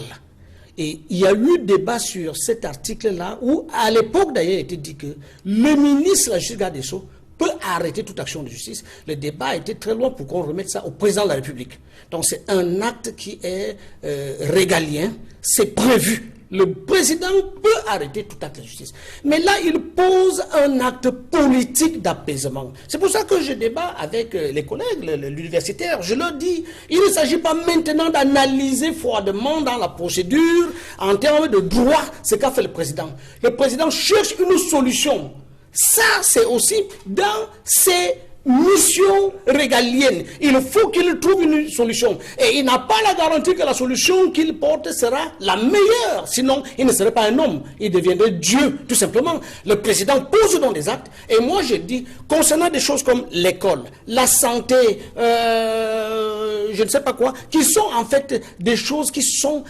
Et il y a eu débat sur cet article-là où, à l'époque d'ailleurs, il était dit que le ministre de la Justice, garde des Sceaux, peut arrêter toute action de justice. Le débat était très loin pour qu'on remette ça au président de la République. Donc c'est un acte qui est régalien, c'est prévu. Le président peut arrêter tout acte de justice. Mais là, il pose un acte politique d'apaisement. C'est pour ça que je débat avec les collègues, l'universitaire. Je leur dis, il ne s'agit pas maintenant d'analyser froidement dans la procédure, en termes de droit, ce qu'a fait le président. Le président cherche une solution. Ça, c'est aussi dans ses mission régalienne. Il faut qu'il trouve une solution. Et il n'a pas la garantie que la solution qu'il porte sera la meilleure. Sinon, il ne serait pas un homme. Il deviendrait Dieu, tout simplement. Le président pose dans des actes. Et moi, je dis, concernant des choses comme l'école, la santé, je ne sais pas quoi, qui sont en fait des choses qui sont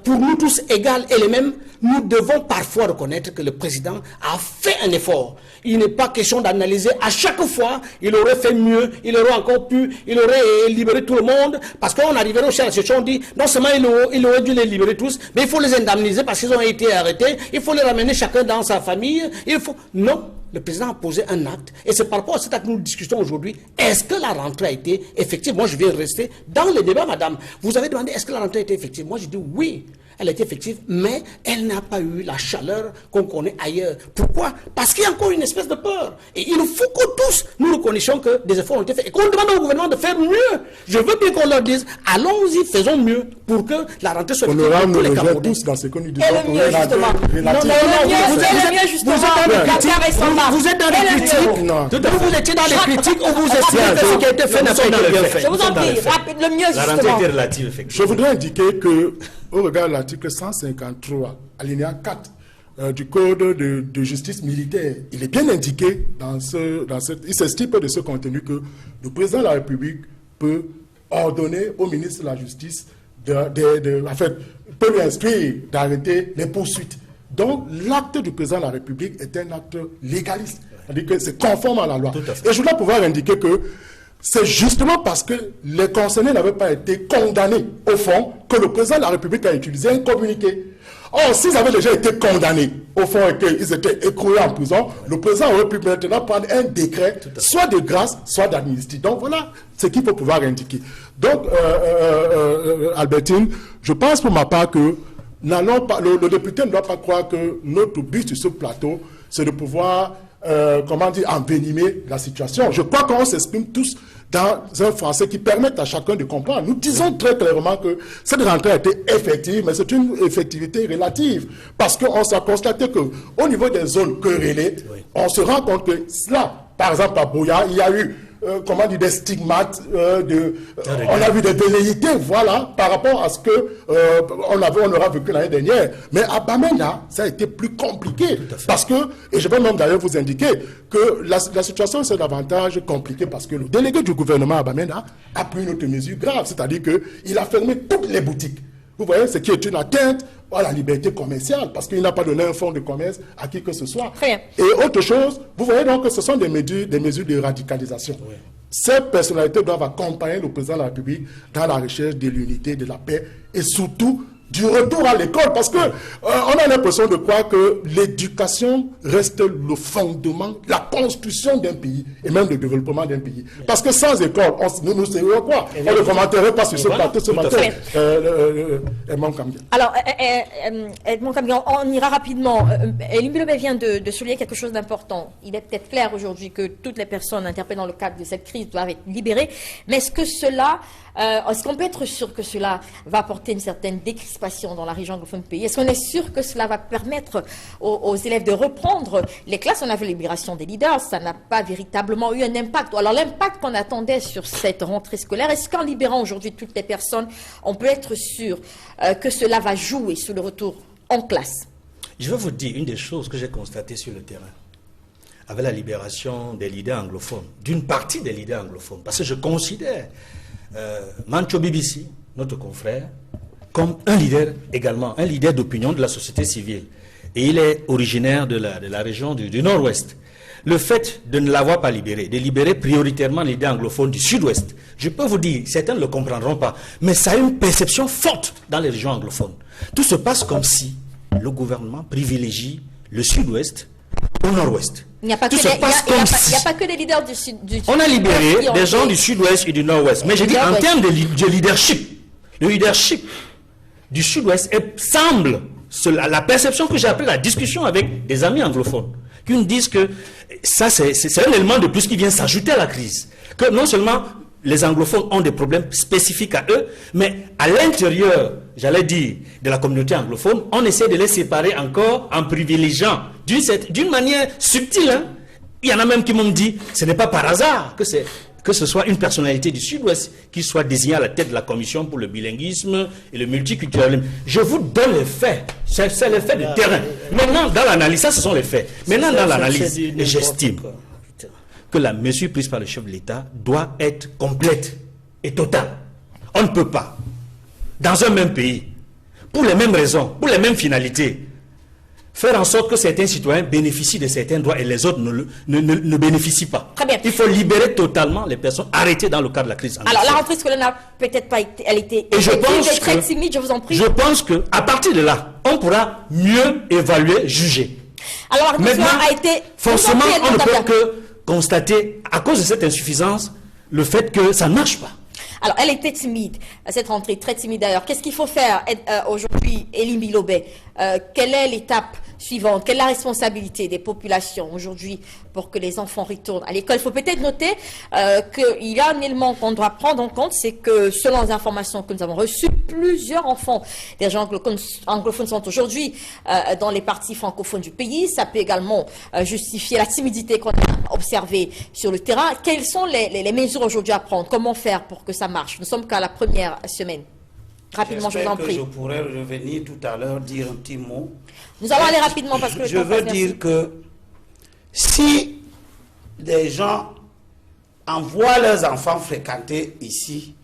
pour nous tous égales et les mêmes, nous devons parfois reconnaître que le président a fait un effort. Il n'est pas question d'analyser à chaque fois, il aurait fait mieux, il aurait encore pu, il aurait libéré tout le monde, parce qu'on arriverait au chef de la session, on dit, non seulement il aurait dû les libérer tous, mais il faut les indemniser parce qu'ils ont été arrêtés, il faut les ramener chacun dans sa famille, il faut... Non, le président a posé un acte, et c'est par rapport à cet acte que nous discutons aujourd'hui. Est-ce que la rentrée a été effective? Moi, je vais rester dans le débat, madame. Vous avez demandé, est-ce que la rentrée a été effective? Moi, je dis oui, elle a été effective, mais elle n'a pas eu la chaleur qu'on connaît ailleurs. Pourquoi? Parce qu'il y a encore une espèce de peur. Et il faut que tous nous reconnaissions que des efforts ont été faits. Et qu'on demande au gouvernement de faire mieux. Je veux bien qu'on leur dise, allons-y, faisons mieux pour que la rentrée soit effective. On nous rejoint tous dans ce que nous disons. Et le mieux, justement. Vous êtes dans les critiques. Vous étiez dans les critiques où vous estimez que ce qui a été fait n'a pas été bien fait. Je vous en prie, le mieux, justement. La rentrée était relative, effectivement. Je voudrais indiquer que, au regard de l'article 153, alinéa 4 du Code de justice militaire, il est bien indiqué il s'estime de ce contenu que le président de la République peut ordonner au ministre de la Justice peut lui instruire d'arrêter les poursuites. Donc, l'acte du président de la République est un acte légaliste. C'est-à-dire que c'est conforme à la loi. Et je voudrais pouvoir indiquer que c'est justement parce que les concernés n'avaient pas été condamnés, au fond, que le président de la République a utilisé un communiqué. Or, s'ils avaient déjà été condamnés, au fond, et qu'ils étaient écroulés en prison, le président aurait pu maintenant prendre un décret, soit de grâce, soit d'amnistie. Donc voilà ce qu'il faut pouvoir indiquer. Donc, Albertine, je pense pour ma part que le député ne doit pas croire que notre but sur ce plateau, c'est de pouvoir, envenimer la situation. Je crois qu'on s'exprime tous dans un français qui permet à chacun de comprendre. Nous disons très clairement que cette rentrée a été effective, mais c'est une effectivité relative. Parce qu'on s'est constaté qu'au niveau des zones querellées, on se rend compte que cela, par exemple à Bouya, il y a eu des stigmates, on a vu des velléités, voilà, par rapport à ce que on aura vécu l'année dernière. Mais à Bamenda, ça a été plus compliqué. Parce que, et je vais même d'ailleurs vous indiquer que la situation c'est davantage compliquée parce que le délégué du gouvernement à Bamenda a pris une autre mesure grave, c'est-à-dire qu'il a fermé toutes les boutiques. Vous voyez, ce qui est une atteinte à la liberté commerciale, parce qu'il n'a pas donné un fonds de commerce à qui que ce soit. Très bien. Et autre chose, vous voyez donc que ce sont des mesures de radicalisation. Oui. Ces personnalités doivent accompagner le président de la République dans la recherche de l'unité, de la paix et surtout du retour à l'école, parce que on a l'impression de croire que l'éducation reste le fondement, la construction d'un pays et même le développement d'un pays. Parce que sans école, nous ne serions quoi. On ne commenterait pas sur ce plateau ce matin. Edmond Kambian. Alors, Edmond Kambian, on ira rapidement. Elim Bilobé vient de souligner quelque chose d'important. Il est peut-être clair aujourd'hui que toutes les personnes interpellées dans le cadre de cette crise doivent être libérées, mais est-ce qu'on peut être sûr que cela va apporter une certaine décrispation dans la région anglophone du pays? Est-ce qu'on est sûr que cela va permettre aux élèves de reprendre les classes? On a vu la libération des leaders, ça n'a pas véritablement eu un impact. Alors l'impact qu'on attendait sur cette rentrée scolaire, est-ce qu'en libérant aujourd'hui toutes les personnes, on peut être sûr que cela va jouer sur le retour en classe? Je vais vous dire une des choses que j'ai constatées sur le terrain. Avec la libération des leaders anglophones, d'une partie des leaders anglophones, parce que je considère Mancho BBC, notre confrère, comme un leader également, un leader d'opinion de la société civile. Et il est originaire de la région du Nord-Ouest. Le fait de ne l'avoir pas libéré, de libérer prioritairement les leaders anglophones du Sud-Ouest, je peux vous dire, certains ne le comprendront pas, mais ça a une perception forte dans les régions anglophones. Tout se passe comme si le gouvernement privilégie le Sud-Ouest au Nord-Ouest. Il n'y a pas que des leaders du Sud. On a libéré des gens du Sud-Ouest et du Nord-Ouest. Mais je dis en termes de leadership, le leadership du Sud-Ouest semble, la perception que j'ai après la discussion avec des amis anglophones, qui me disent que ça c'est un élément de plus qui vient s'ajouter à la crise. Que non seulement les anglophones ont des problèmes spécifiques à eux, mais à l'intérieur, j'allais dire, de la communauté anglophone, on essaie de les séparer encore en privilégiant d'une manière subtile. Hein. Il y en a même qui m'ont dit, ce n'est pas par hasard que ce soit une personnalité du Sud-Ouest qui soit désignée à la tête de la commission pour le bilinguisme et le multiculturalisme. Je vous donne les faits. C'est les faits de terrain. Maintenant, dans l'analyse, ça, ce sont les faits. Maintenant, dans l'analyse, j'estime que la mesure prise par le chef de l'État doit être complète et totale. On ne peut pas, dans un même pays, pour les mêmes raisons, pour les mêmes finalités, faire en sorte que certains citoyens bénéficient de certains droits et les autres ne bénéficient pas. Très bien. Il faut libérer totalement les personnes arrêtées dans le cadre de la crise. Alors, la rentrée scolaire n'a peut-être pas été... Elle était très timide, je vous en prie. Je pense qu'à partir de là, on pourra mieux évaluer, juger. Alors, la rentrée a été... Forcément, on ne peut que constater, à cause de cette insuffisance, le fait que ça ne marche pas. Alors, elle était timide, cette rentrée, très timide d'ailleurs. Qu'est-ce qu'il faut faire aujourd'hui, Elim Bilobé? Quelle est l'étape suivante? Quelle est la responsabilité des populations aujourd'hui pour que les enfants retournent à l'école? Il faut peut-être noter qu'il y a un élément qu'on doit prendre en compte, c'est que selon les informations que nous avons reçues, plusieurs enfants des gens anglophones sont aujourd'hui dans les parties francophones du pays. Ça peut également justifier la timidité qu'on a observée sur le terrain. Quelles sont les mesures aujourd'hui à prendre? Comment faire pour que ça marche? Nous sommes qu'à la première semaine. Rapidement, je vous en prie. Je pourrais revenir tout à l'heure dire un petit mot. Nous allons aller rapidement parce que... Je veux dire que si des gens envoient leurs enfants fréquenter ici,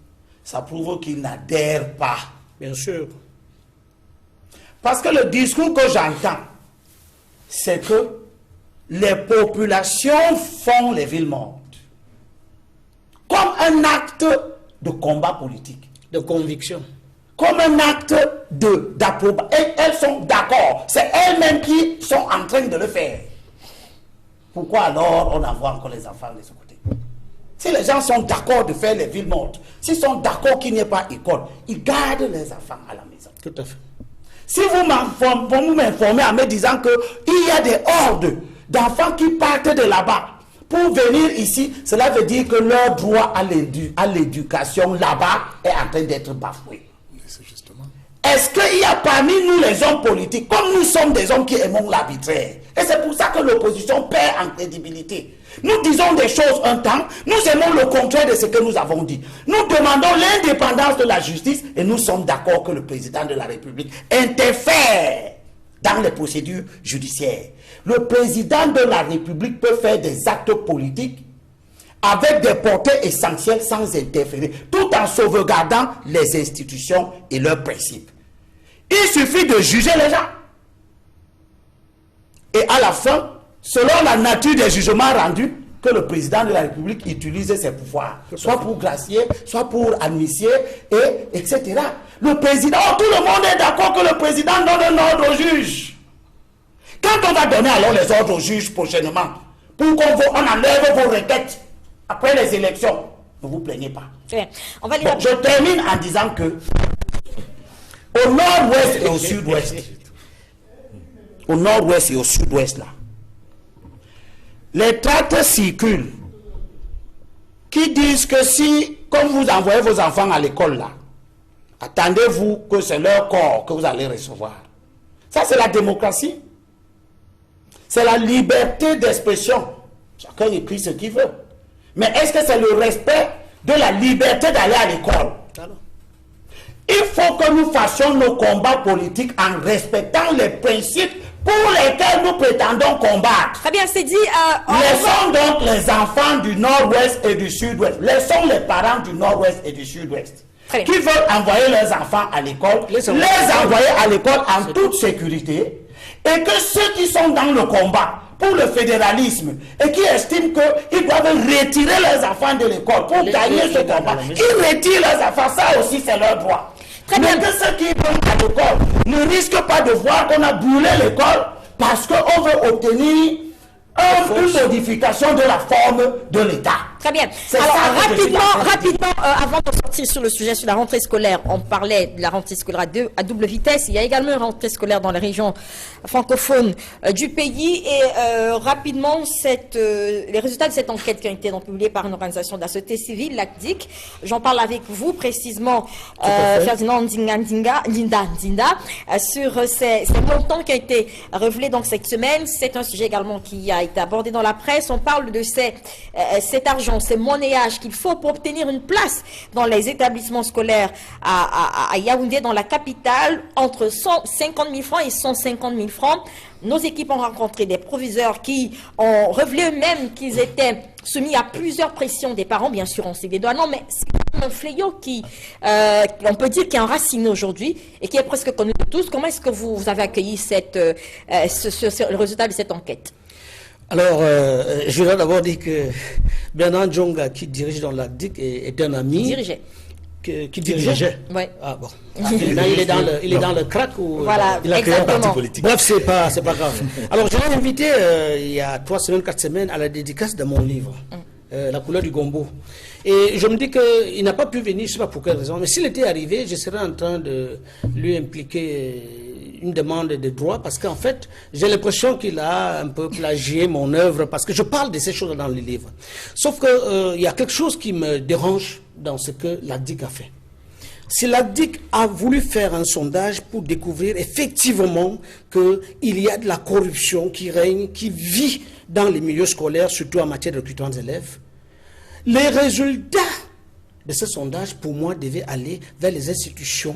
ça prouve qu'ils n'adhèrent pas. Bien sûr. Parce que le discours que j'entends c'est que les populations font les villes mortes comme un acte de combat politique, de conviction, comme un acte d'approbation. Et elles sont d'accord, c'est elles-mêmes qui sont en train de le faire. Pourquoi alors on envoie encore les enfants de ce côté? Si les gens sont d'accord de faire les villes mortes, s'ils sont d'accord qu'il n'y ait pas d'école, ils gardent les enfants à la maison. tout à fait. Si vous m'informez en me disant qu'il y a des hordes d'enfants qui partent de là-bas pour venir ici, cela veut dire que leur droit à l'éducation là-bas est en train d'être bafoué. Est-ce qu'il y a parmi nous les hommes politiques, comme nous sommes des hommes qui aimons l'arbitraire, et c'est pour ça que l'opposition perd en crédibilité. Nous disons des choses un temps, nous aimons le contraire de ce que nous avons dit. Nous demandons l'indépendance de la justice et nous sommes d'accord que le président de la République interfère dans les procédures judiciaires. Le président de la République peut faire des actes politiques avec des portées essentielles sans interférer, tout en sauvegardant les institutions et leurs principes. Il suffit de juger les gens. Et à la fin, selon la nature des jugements rendus, que le président de la République utilise ses pouvoirs, soit pour gracier, soit pour amnistier, etc. Le président, tout le monde est d'accord que le président donne un ordre au juge. Quand on va donner alors les ordres au juge prochainement, pour qu'on enlève vos requêtes après les élections, ne vous plaignez pas. On va Je termine en disant que au nord-ouest et au sud-ouest, au nord-ouest et au sud-ouest là, les tracts circulent qui disent que si, comme vous envoyez vos enfants à l'école là, attendez-vous que c'est leur corps que vous allez recevoir. Ça c'est la démocratie. C'est la liberté d'expression. Chacun écrit ce qu'il veut. Mais est-ce que c'est le respect de la liberté d'aller à l'école? Il faut que nous fassions nos combats politiques en respectant les principes pour lesquels nous prétendons combattre. Très bien, c'est dit. Laissons donc les enfants du nord-ouest et du sud-ouest. Laissons les parents du nord-ouest et du sud-ouest qui veulent envoyer leurs enfants à l'école, les envoyer à l'école en toute sécurité. Et que ceux qui sont dans le combat pour le fédéralisme et qui estiment qu'ils doivent retirer leurs enfants de l'école pour gagner ce combat, ils retirent leurs enfants, ça aussi c'est leur droit. Très bien. Mais que ceux qui vont à l'école ne risquent pas de voir qu'on a brûlé l'école parce qu'on veut obtenir une modification de la forme de l'État. Très bien. Alors, rapidement, avant de sortir sur le sujet sur la rentrée scolaire, on parlait de la rentrée scolaire à double vitesse. Il y a également une rentrée scolaire dans les régions francophones du pays. Et rapidement, les résultats de cette enquête qui ont été donc publiés par une organisation de la société civile, l'ACDIC. J'en parle avec vous précisément, Ferdinand Linda Nzinda, sur ces montants qui ont été révélés donc cette semaine. C'est un sujet également qui a été abordé dans la presse. On parle de cet argent, ces monnayages qu'il faut pour obtenir une place dans les établissements scolaires à Yaoundé, dans la capitale, entre 150 000 francs et 150 000 francs. Nos équipes ont rencontré des proviseurs qui ont révélé eux-mêmes qu'ils étaient soumis à plusieurs pressions des parents. Bien sûr, on sait des douanes, mais c'est un fléau qui, on peut dire, qui est enraciné aujourd'hui et qui est presque connu de tous. Comment est-ce que vous avez accueilli le résultat de cette enquête? Alors, je voudrais d'abord dire que Bernard Djonga, qui dirige dans l'ACDIC, est un ami. Qui dirigeait. Oui. Ah bon. Il est dans le crack ou voilà, il a créé un parti politique. Bref, c'est pas grave. Alors, je l'ai invité il y a 3 semaines, 4 semaines à la dédicace de mon livre, La couleur du gombo. Et je me dis qu'il n'a pas pu venir, je ne sais pas pour quelle raison, mais s'il était arrivé, je serais en train de lui impliquer une demande de droit, parce qu'en fait, j'ai l'impression qu'il a un peu plagié mon œuvre, parce que je parle de ces choses dans le livre. Sauf que il y a quelque chose qui me dérange dans ce que l'ACDIC a fait. Si l'ACDIC a voulu faire un sondage pour découvrir effectivement qu'il y a de la corruption qui règne, qui vit dans les milieux scolaires, surtout en matière de recrutement des élèves, les résultats de ce sondage, pour moi, devaient aller vers les institutions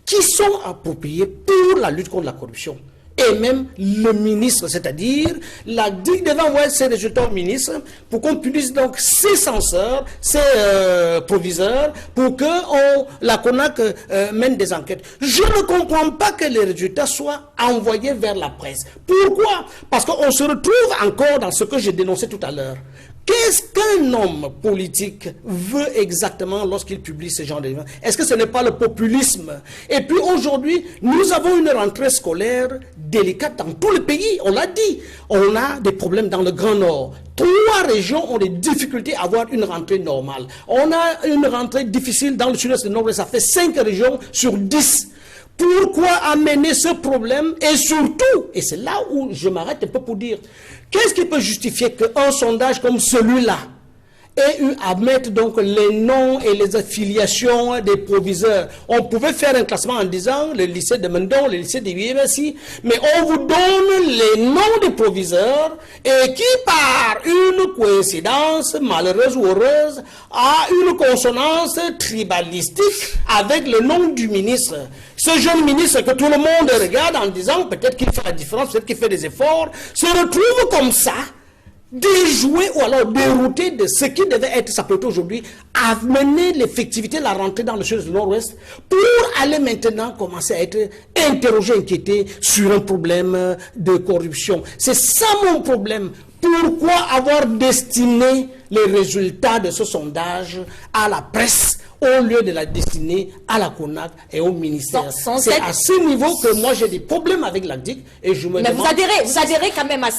qui sont appropriées pour la lutte contre la corruption. et même le ministre, c'est-à-dire la DIC devait envoyer ses résultats au ministre pour qu'on puisse donc ses censeurs, ses proviseurs, pour que la CONAC mène des enquêtes. Je ne comprends pas que les résultats soient envoyés vers la presse. Pourquoi? Parce qu'on se retrouve encore dans ce que j'ai dénoncé tout à l'heure. Qu'est-ce qu'un homme politique veut exactement lorsqu'il publie ce genre d'événements? Est-ce que ce n'est pas le populisme? Et puis aujourd'hui, nous avons une rentrée scolaire délicate dans tout le pays, on l'a dit. On a des problèmes dans le Grand Nord. 3 régions ont des difficultés à avoir une rentrée normale. On a une rentrée difficile dans le sud-est et le nord-ouest, ça fait 5 régions sur 10. Pourquoi amener ce problème? Et surtout, et c'est là où je m'arrête un peu pour dire, qu'est-ce qui peut justifier qu'un sondage comme celui-là ait eu à mettre donc les noms et les affiliations des proviseurs? On pouvait faire un classement en disant le lycée de Mendon, le lycée de UMSI, mais on vous donne les noms des proviseurs et qui, par une coïncidence malheureuse ou heureuse, a une consonance tribalistique avec le nom du ministre. Ce jeune ministre que tout le monde regarde en disant peut-être qu'il fait la différence, peut-être qu'il fait des efforts, se retrouve comme ça, déjoué ou alors dérouté de ce qui devait être s'apprêter aujourd'hui, à mener l'effectivité, la rentrée dans le sud du nord-ouest, pour aller maintenant commencer à être interrogé, inquiété sur un problème de corruption. C'est ça mon problème. Pourquoi avoir destiné les résultats de ce sondage à la presse au lieu de la destiner à la CONAC et au ministère? C'est à ce niveau que moi j'ai des problèmes avec l'ACDIC et je me demande... Vous adhérez quand même à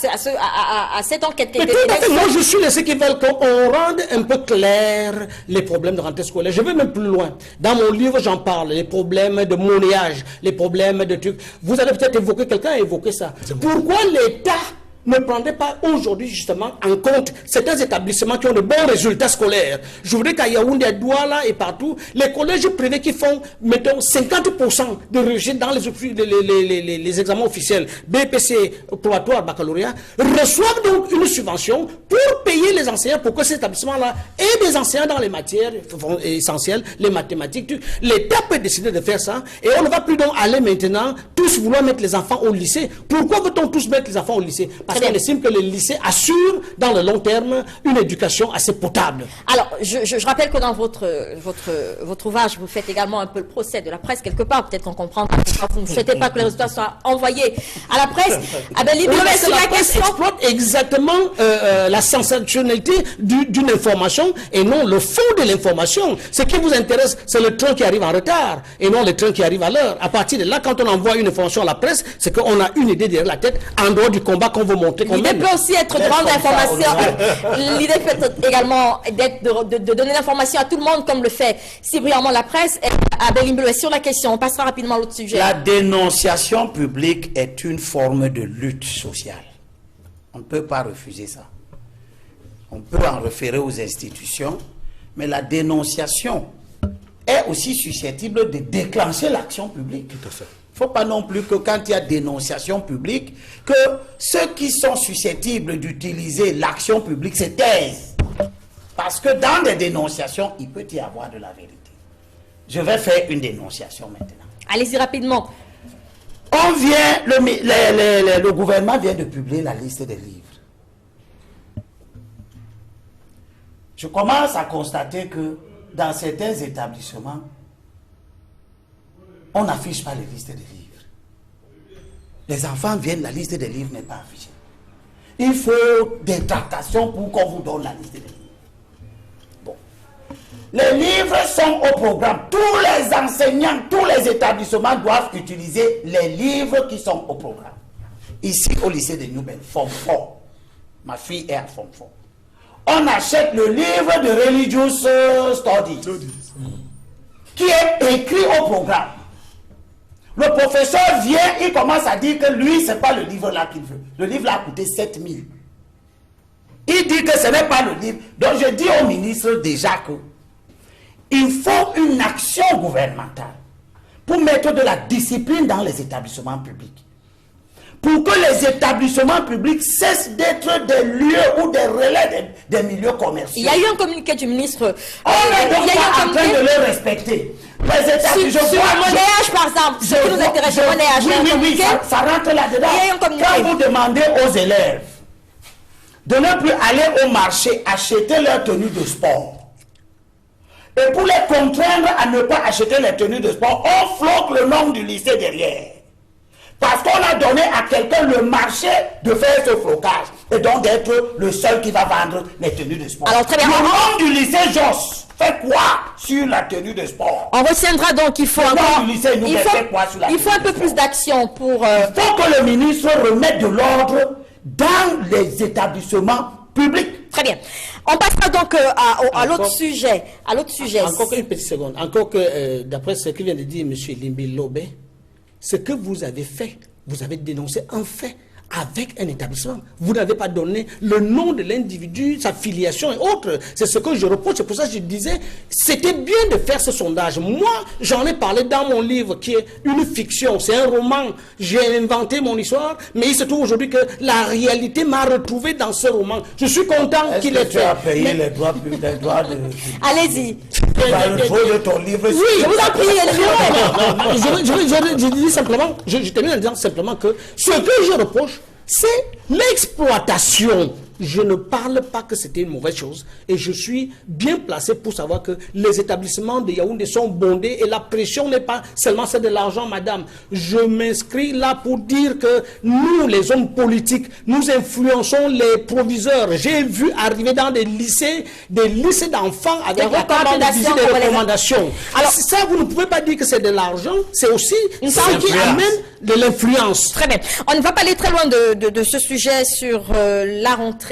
cette enquête qui a été faite? Moi je suis de ceux qui veulent qu'on rende un peu clair les problèmes de rentrée scolaire. Je vais même plus loin. Dans mon livre j'en parle, les problèmes de monnayage, les problèmes de trucs. Vous allez peut-être évoquer, quelqu'un a évoqué ça. Pourquoi l'État ne prendrait pas aujourd'hui justement en compte certains établissements qui ont de bons résultats scolaires? Je voudrais qu'à Yaoundé, à Douala et partout, les collèges privés qui font, mettons, 50% de réussite dans les examens officiels, BPC, probatoire, baccalauréat, reçoivent donc une subvention pour payer les enseignants, pour que ces établissements-là aient des enseignants dans les matières essentielles, les mathématiques. L'État peut décider de faire ça et on ne va plus donc aller maintenant tous vouloir mettre les enfants au lycée. Pourquoi veut-on tous mettre les enfants au lycée? Parce qu'on estime que le lycée assure dans le long terme une éducation assez potable. Alors, je rappelle que dans votre ouvrage, vous faites également un peu le procès de la presse quelque part. Peut-être qu'on comprend pourquoi vous ne souhaitez pas que les résultats soient envoyés à la presse. Ah ben, la presse exploite exactement la sensationnalité d'une information et non le fond de l'information. Ce qui vous intéresse, c'est le train qui arrive en retard et non le train qui arrive à l'heure. À partir de là, quand on envoie une information à la presse, c'est qu'on a une idée derrière la tête en dehors du combat qu'on veut montrer. L'idée peut aussi être de rendre l'information. L'idée peut être également de donner l'information à tout le monde, comme le fait si brillamment la presse. Abel Imbelo, sur la question, on passera rapidement à l'autre sujet. La dénonciation publique est une forme de lutte sociale. On ne peut pas refuser ça. On peut en référer aux institutions, mais la dénonciation est aussi susceptible de déclencher l'action publique. Tout à fait. Il ne faut pas non plus que quand il y a dénonciation publique, que ceux qui sont susceptibles d'utiliser l'action publique se taisent. Parce que dans des dénonciations, il peut y avoir de la vérité. Je vais faire une dénonciation maintenant. Allez-y rapidement. Le gouvernement vient de publier la liste des livres. Je commence à constater que dans certains établissements, on n'affiche pas les listes des livres. Les enfants viennent, la liste des livres n'est pas affichée. Il faut des tractations pour qu'on vous donne la liste des livres. Bon. Les livres sont au programme. Tous les enseignants, tous les établissements doivent utiliser les livres qui sont au programme. Ici, au lycée de Newbel, Form 4. Ma fille est à Form 4. On achète le livre de Religious Studies, qui est écrit au programme. Le professeur vient, il commence à dire que lui, ce n'est pas le livre-là qu'il veut. Le livre-là a coûté 7 000. Il dit que ce n'est pas le livre. Donc je dis au ministre déjà que il faut une action gouvernementale pour mettre de la discipline dans les établissements publics. pour que les établissements publics cessent d'être des lieux ou des relais des milieux commerciaux. Il y a eu un communiqué du ministre. On est donc pas en train de le respecter. Les établissements... Sur le monnayage, par exemple, ce qui nous intéresse, le monnayage. Oui, ça rentre là-dedans. Il y a eu un communiqué. Quand vous demandez aux élèves de ne plus aller au marché acheter leur tenue de sport, et pour les contraindre à ne pas acheter les tenues de sport, on floque le nom du lycée derrière. Parce qu'on a donné à quelqu'un le marché de faire ce flocage. Et donc d'être le seul qui va vendre les tenues de sport. Alors très bien. Le nom du lycée Josse fait quoi sur la tenue de sport? On retiendra donc qu'il faut Le nom encore... du lycée nous fait quoi sur la Il faut tenue un peu de plus sport? d'action pour... Il faut que le ministre remette de l'ordre dans les établissements publics. Très bien. On passera donc à l'autre sujet. À l'autre sujet. Encore une petite seconde. Encore que, d'après ce que vient de dire M. Limbi Lobé, ce que vous avez fait, vous avez dénoncé un fait avec un établissement. Vous n'avez pas donné le nom de l'individu, sa filiation et autres. C'est ce que je reproche. C'est pour ça que je disais, c'était bien de faire ce sondage. Moi, j'en ai parlé dans mon livre qui est une fiction. C'est un roman. J'ai inventé mon histoire, mais il se trouve aujourd'hui que la réalité m'a retrouvé dans ce roman. Je suis content qu'il ait fait. Tu as payé les droits de... Allez-y. Le droit de ton livre. Oui, je vous en prie. Je dis simplement, je termine en disant simplement que ce que je reproche, c'est l'exploitation. Je ne parle pas que c'était une mauvaise chose et je suis bien placé pour savoir que les établissements de Yaoundé sont bondés et la pression n'est pas seulement celle de l'argent, madame. Je m'inscris là pour dire que nous, les hommes politiques, nous influençons les proviseurs. J'ai vu arriver dans des lycées d'enfants avec la carte de visite des recommandations. Alors ça, vous ne pouvez pas dire que c'est de l'argent, c'est aussi ça qui amène de l'influence. Très bien. On ne va pas aller très loin de ce sujet sur la rentrée.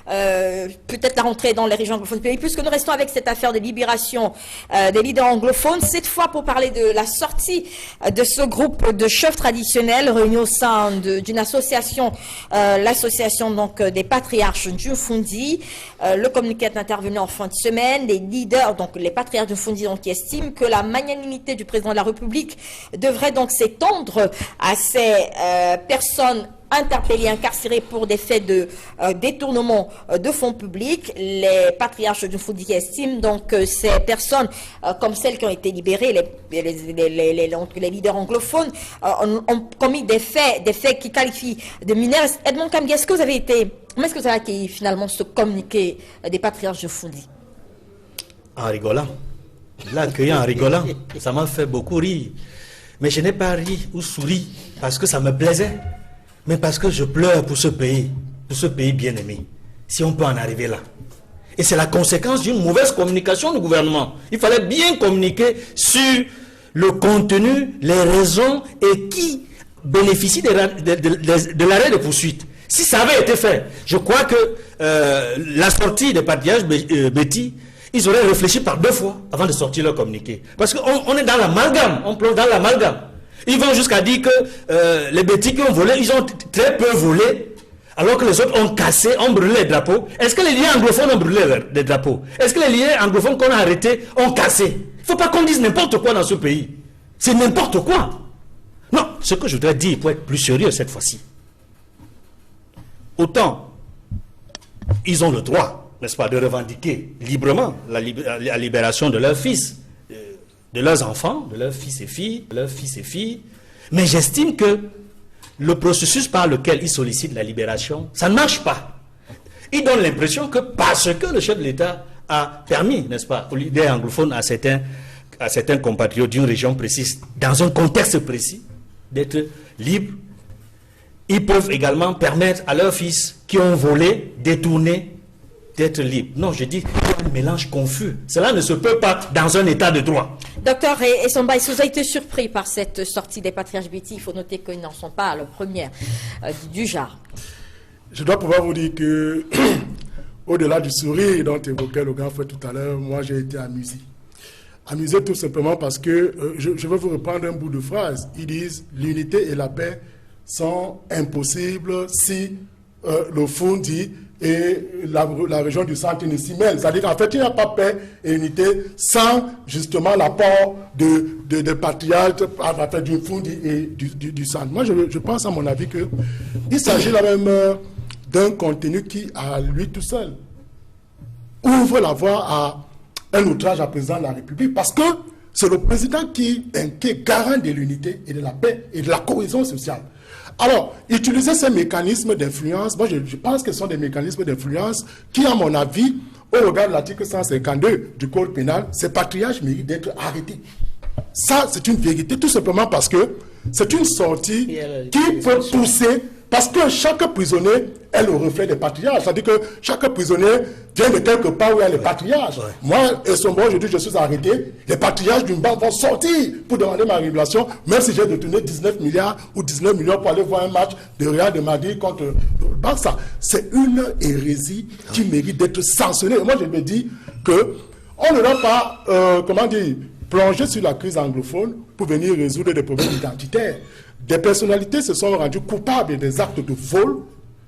Peut-être la rentrée dans les régions anglophones du pays, puisque nous restons avec cette affaire de libération des leaders anglophones, cette fois pour parler de la sortie de ce groupe de chefs traditionnels réunis au sein d'une association, l'association donc des patriarches du Fundi. Le communiqué est intervenu en fin de semaine. Les leaders, donc les patriarches du Fundi, donc, qui estiment que la magnanimité du président de la République devrait donc s'étendre à ces personnes interpellés, incarcérés pour des faits de détournement de fonds publics. Les patriarches du Fundi estiment donc que ces personnes, comme celles qui ont été libérées, les leaders anglophones, ont commis des faits qui qualifient de mineurs. Edmond Kamgi, est-ce que vous avez été... Comment est-ce que vous avez accueilli finalement ce communiqué des patriarches du Fundi? En rigolant. Je l'ai accueilli en rigolant. Ça m'a fait beaucoup rire. Mais je n'ai pas ri ou souri parce que ça me plaisait. Mais parce que je pleure pour ce pays bien-aimé, si on peut en arriver là. Et c'est la conséquence d'une mauvaise communication du gouvernement. Il fallait bien communiquer sur le contenu, les raisons et qui bénéficie de l'arrêt de poursuite. Si ça avait été fait, je crois que la sortie des patriarches Betty, ils auraient réfléchi par 2 fois avant de sortir leur communiqué. Parce qu'on est dans l'amalgame, on plonge dans l'amalgame. Ils vont jusqu'à dire que les bêtis qui ont volé, ils ont très peu volé, alors que les autres ont cassé, ont brûlé les drapeaux. Est-ce que les liens anglophones ont brûlé les drapeaux? Est-ce que les liens anglophones qu'on a arrêtés ont cassé? Il ne faut pas qu'on dise n'importe quoi dans ce pays. C'est n'importe quoi. Non, ce que je voudrais dire pour être plus sérieux cette fois-ci. Autant, ils ont le droit, n'est-ce pas, de revendiquer librement la libération de leurs fils, de leurs enfants, de leurs fils et filles, mais j'estime que le processus par lequel ils sollicitent la libération, ça ne marche pas. Ils donnent l'impression que parce que le chef de l'État a permis, n'est-ce pas, aux leaders anglophones, à certains compatriotes d'une région précise, dans un contexte précis, d'être libres, ils peuvent également permettre à leurs fils qui ont volé, détourné, d'être libres. Non, je dis, il y a un mélange confus. Cela ne se peut pas dans un état de droit. Docteur Essomba, est-ce que vous avez été surpris par cette sortie des patriarches Betty? Il faut noter qu'ils n'en sont pas le premier du genre. Je dois pouvoir vous dire que, au-delà du sourire dont évoquait le grand frère tout à l'heure, moi j'ai été amusé. Amusé tout simplement parce que, je vais vous reprendre un bout de phrase. Ils disent, l'unité et la paix sont impossibles si le Fundi et la région du centre ne s'y mêle. C'est-à-dire qu'en fait, il n'y a pas paix et unité sans justement l'apport de patriarches d'une foule et du centre. Moi, je pense à mon avis qu'il s'agit là même d'un contenu qui, à lui tout seul, ouvre la voie à un outrage à président de la République, parce que c'est le président qui est garant de l'unité et de la paix et de la cohésion sociale. Alors, utiliser ces mécanismes d'influence, moi je pense que ce sont des mécanismes d'influence qui, à mon avis, au regard de l'article 152 du Code pénal, ces patriarches méritent d'être arrêtés. Ça, c'est une vérité, tout simplement parce que c'est une sortie qui peut pousser, parce que chaque prisonnier est le reflet des patriarches. C'est-à-dire que chaque prisonnier vient de quelque part où il y a les patriarches. Ouais. Moi, et son bon, je dis, je suis arrêté. Les patriarches d'une banque vont sortir pour demander ma révélation, même si j'ai détourné 19 milliards ou 19 millions pour aller voir un match de Real de Madrid contre le Barça. C'est une hérésie qui mérite d'être sanctionnée. Et moi, je me dis que on ne doit pas, plonger sur la crise anglophone pour venir résoudre des problèmes identitaires. Des personnalités se sont rendues coupables des actes de vol,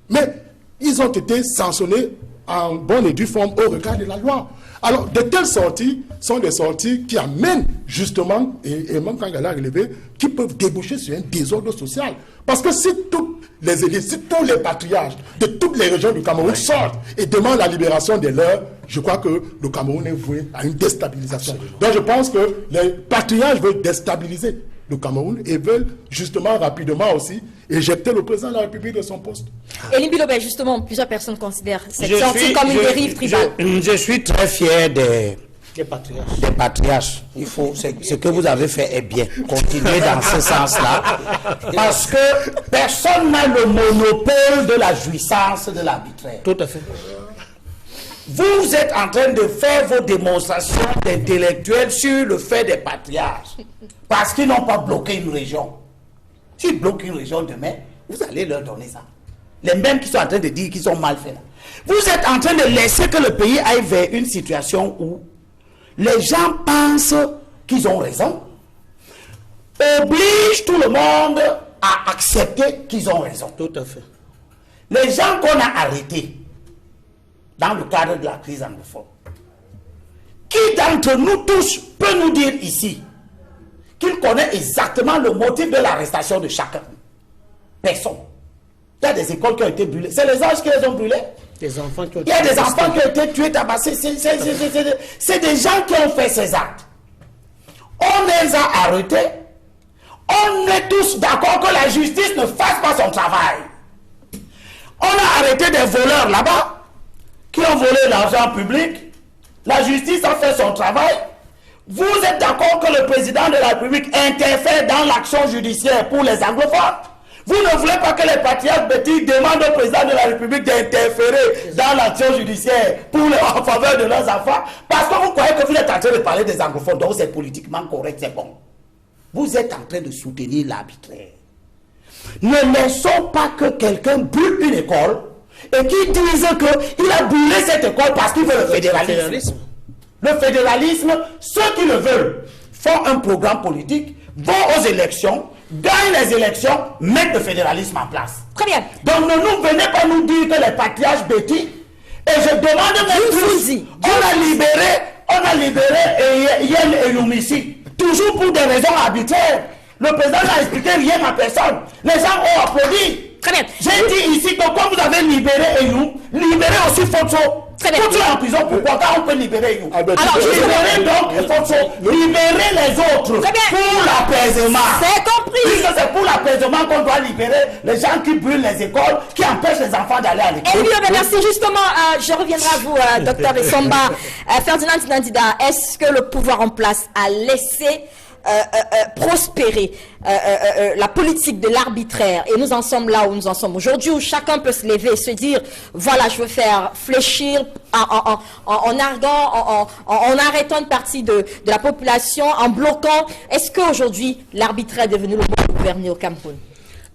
mais ils ont été sanctionnés en bonne et due forme au regard de la loi. Alors, de telles sorties sont des sorties qui amènent justement, et même quand elle a relevé, qui peuvent déboucher sur un désordre social. Parce que si toutes les élites, si tous les patriarches de toutes les régions du Cameroun sortent et demandent la libération des leurs, je crois que le Cameroun est voué à une déstabilisation. Absolument. Donc je pense que les patriarches veulent déstabiliser le Cameroun et veulent justement rapidement aussi éjecter le président de la République de son poste. Elie Bilobé, justement, plusieurs personnes considèrent cette sortie comme une dérive tribale. Je suis très fier des patriarches. Il faut, ce que vous avez fait est bien. Continuez dans ce sens-là. Parce que personne n'a le monopole de la jouissance de l'arbitraire. Tout à fait. Vous êtes en train de faire vos démonstrations d'intellectuels sur le fait des patriarches. Parce qu'ils n'ont pas bloqué une région. S'ils bloquent une région demain, vous allez leur donner ça. Les mêmes qui sont en train de dire qu'ils ont mal fait là. Vous êtes en train de laisser que le pays aille vers une situation où les gens pensent qu'ils ont raison, obligent tout le monde à accepter qu'ils ont raison. Tout à fait. Les gens qu'on a arrêtés dans le cadre de la crise anglophone, qui d'entre nous tous peut nous dire ici qu'il connaît exactement le motif de l'arrestation de chacun? Personne. Il y a des écoles qui ont été brûlées. C'est les anges qui les ont brûlées. Des enfants qui ont Il y a des enfants qui ont été tués, tabassés. C'est des gens qui ont fait ces actes. On les a arrêtés. On est tous d'accord que la justice ne fasse pas son travail. On a arrêté des voleurs là-bas qui ont volé l'argent public. La justice a fait son travail. Vous êtes d'accord que le président de la République interfère dans l'action judiciaire pour les anglophones? Vous ne voulez pas que les patriarches bêtises demandent au président de la République d'interférer dans l'action judiciaire en faveur de leurs enfants, parce que vous croyez que vous êtes en train de parler des anglophones, donc c'est politiquement correct, c'est bon. Vous êtes en train de soutenir l'arbitraire. Ne laissons pas que quelqu'un brûle une école et qui dise qu'il a brûlé cette école parce qu'il veut le fédéralisme. Le fédéralisme, ceux qui le veulent font un programme politique, vont aux élections, gagnent les élections, mettent le fédéralisme en place. Très bien. Donc ne nous venez pas nous dire que les patriarches bêtis, et je demande même plus, on a libéré Yen et Youmissi, toujours pour des raisons arbitraires. Le président n'a expliqué rien à personne. Les gens ont applaudi. Très bien. J'ai dit ici que quand vous avez libéré Eyou, libérez aussi Fonso. Très bien. Fonso est en prison, pourquoi? Quand on peut libérer Eyou. Alors, libérez donc Fonso. Libérez les autres. Très bien. Pour l'apaisement. C'est compris. Puisque c'est pour l'apaisement qu'on doit libérer les gens qui brûlent les écoles, qui empêchent les enfants d'aller à l'école. Elie Bilobé, merci. Justement, je reviendrai à vous, docteur Essomba. Ferdinand Tinandida, est-ce que le pouvoir en place a laissé prospérer la politique de l'arbitraire, et nous en sommes là où nous en sommes aujourd'hui, où chacun peut se lever et se dire voilà, je veux faire fléchir en arguant, en arrêtant une partie de la population, en bloquant. Est-ce qu'aujourd'hui l'arbitraire est devenu le bon gouverner au Cameroun?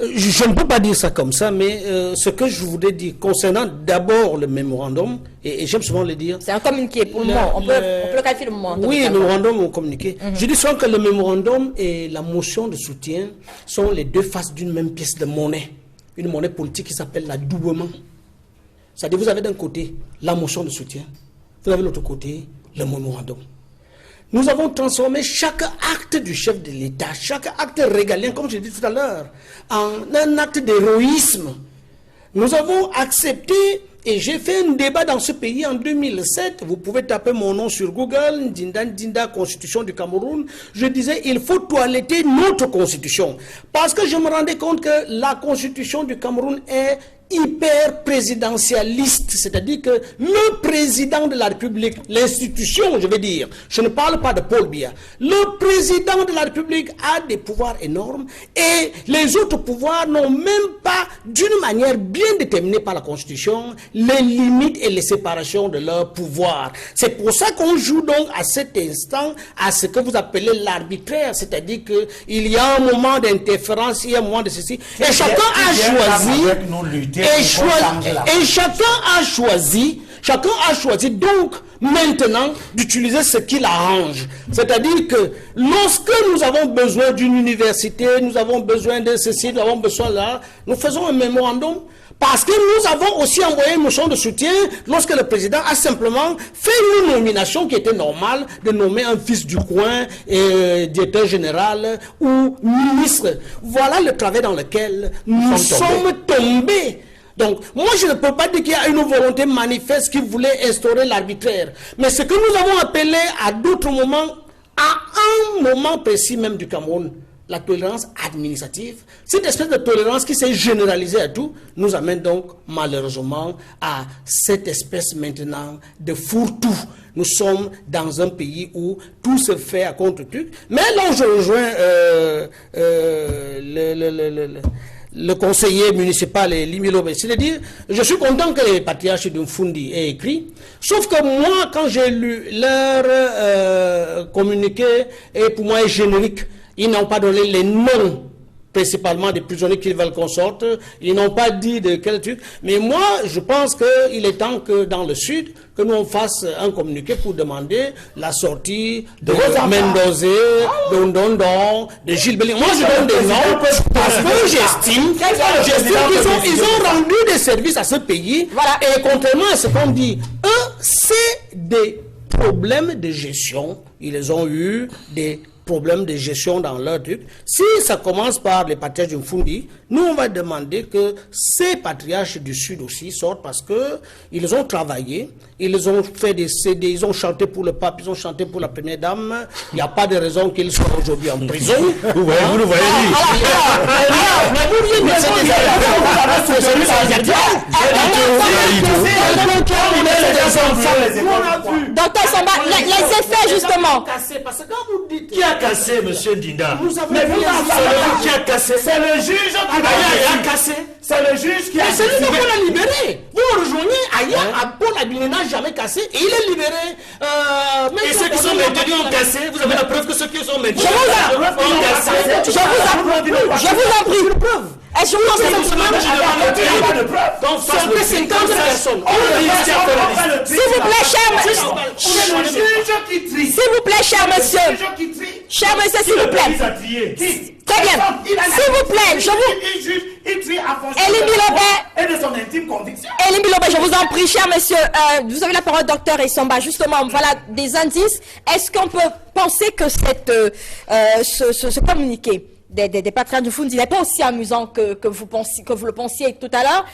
Je ne peux pas dire ça comme ça, mais ce que je voudrais dire concernant d'abord le mémorandum, et j'aime souvent le dire. C'est un communiqué pour le moment. On peut le qualifier de mémorandum. Oui, le mémorandum ou communiqué. Je dis souvent que le mémorandum et la motion de soutien sont les deux faces d'une même pièce de monnaie. Une monnaie politique qui s'appelle l'adoubement. C'est-à-dire vous avez d'un côté la motion de soutien, vous avez de l'autre côté le mémorandum. Nous avons transformé chaque acte du chef de l'État, chaque acte régalien, comme je l'ai dit tout à l'heure, en un acte d'héroïsme. Nous avons accepté, et j'ai fait un débat dans ce pays en 2007, vous pouvez taper mon nom sur Google, Ndinda, Constitution du Cameroun, je disais il faut toiletter notre Constitution. Parce que je me rendais compte que la Constitution du Cameroun est hyper présidentialiste, c'est-à-dire que le président de la République, l'institution, je veux dire, je ne parle pas de Paul Biya, le président de la République a des pouvoirs énormes et les autres pouvoirs n'ont même pas, d'une manière bien déterminée par la Constitution, les limites et les séparations de leurs pouvoirs. C'est pour ça qu'on joue donc à cet instant à ce que vous appelez l'arbitraire, c'est-à-dire qu'il y a un moment d'interférence, il y a un moment de ceci, et chacun a choisi... Et chacun a choisi donc maintenant d'utiliser ce qui l'arrange. C'est-à-dire que lorsque nous avons besoin d'une université, nous avons besoin de ceci, nous avons besoin de là, nous faisons un mémorandum. Parce que nous avons aussi envoyé une motion de soutien lorsque le président a simplement fait une nomination qui était normale, de nommer un fils du coin, directeur général ou ministre. Voilà le travail dans lequel nous sommes tombés. Donc, moi, je ne peux pas dire qu'il y a une volonté manifeste qui voulait instaurer l'arbitraire. Mais ce que nous avons appelé à d'autres moments, à un moment précis même du Cameroun, la tolérance administrative, cette espèce de tolérance qui s'est généralisée à tout, nous amène donc malheureusement à cette espèce maintenant de fourre-tout. Nous sommes dans un pays où tout se fait à contre-tout. Mais là où je rejoins le conseiller municipal Limilo, c'est-à-dire, je suis content que les patriarches d'Umfundi aient écrit, sauf que moi, quand j'ai lu leur communiqué, et pour moi est générique, ils n'ont pas donné les noms, principalement des prisonniers qu'ils veulent qu'on sorte, ils n'ont pas dit de quel truc, mais moi, je pense qu'il est temps que dans le Sud, que nous on fasse un communiqué pour demander la sortie de Mendoza, de Ndondon, de Gilles Belling. Moi, je donne des noms parce que j'estime qu'ils ont rendu des services à ce pays. Voilà. Et contrairement à ce qu'on dit, eux, c'est des problèmes de gestion. Ils ont eu des problèmes de gestion dans leur truc. Si ça commence par les patriarches du Fundi, nous on va demander que ces patriarches du Sud aussi sortent parce que ils ont travaillé, ils ont fait des CD, ils ont chanté pour le pape, ils ont chanté pour la première dame. Il n'y a pas de raison qu'ils soient aujourd'hui en prison. Vous voyez, vous le voyez. Docteur Samba, les effets justement. Parce que quand vous dites Qui a cassé, monsieur Ndinda? Mais vous, qui a cassé? c'est le juge qui a cassé. C'est le juge qui a cassé. C'est lui qui l'a libéré. Vous rejoignez ailleurs, Paul Abini n'a jamais cassé et il est libéré. Et ceux qui sont maintenus ont cassé. Vous avez la preuve que ceux qui sont maintenus Je vous en prie. Est-ce que vous pensez que c'est 50 personnes. S'il vous plaît, cher monsieur. Cher monsieur, s'il vous plaît. Très bien. S'il vous plaît, je vous... Elie Bilobé, je vous en prie, cher monsieur. Vous avez la parole, docteur Essomba. Justement, voilà des indices. Est-ce qu'on peut penser que ce communiqué des patriarches du Fundi n'est pas aussi amusant que vous le pensiez tout à l'heure?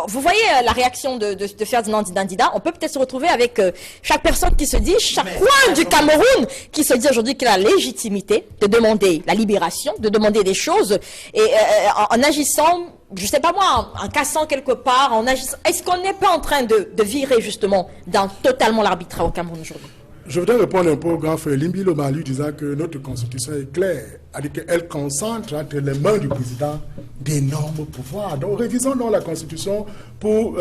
Vous voyez la réaction de Ferdinand Ndinda. On peut peut-être se retrouver avec chaque personne qui se dit, chaque coin du Cameroun qui se dit aujourd'hui qu'il a la légitimité de demander la libération, de demander des choses, et en agissant, je sais pas moi, en cassant quelque part, en agissant. Est-ce qu'on n'est pas en train de virer justement dans totalement l'arbitraire au Cameroun aujourd'hui? Je voudrais répondre un peu au grand frère Limbi Lomalu disant que notre constitution est claire, c'est-à-dire qu'elle concentre entre les mains du président d'énormes pouvoirs. Donc révisons donc la constitution pour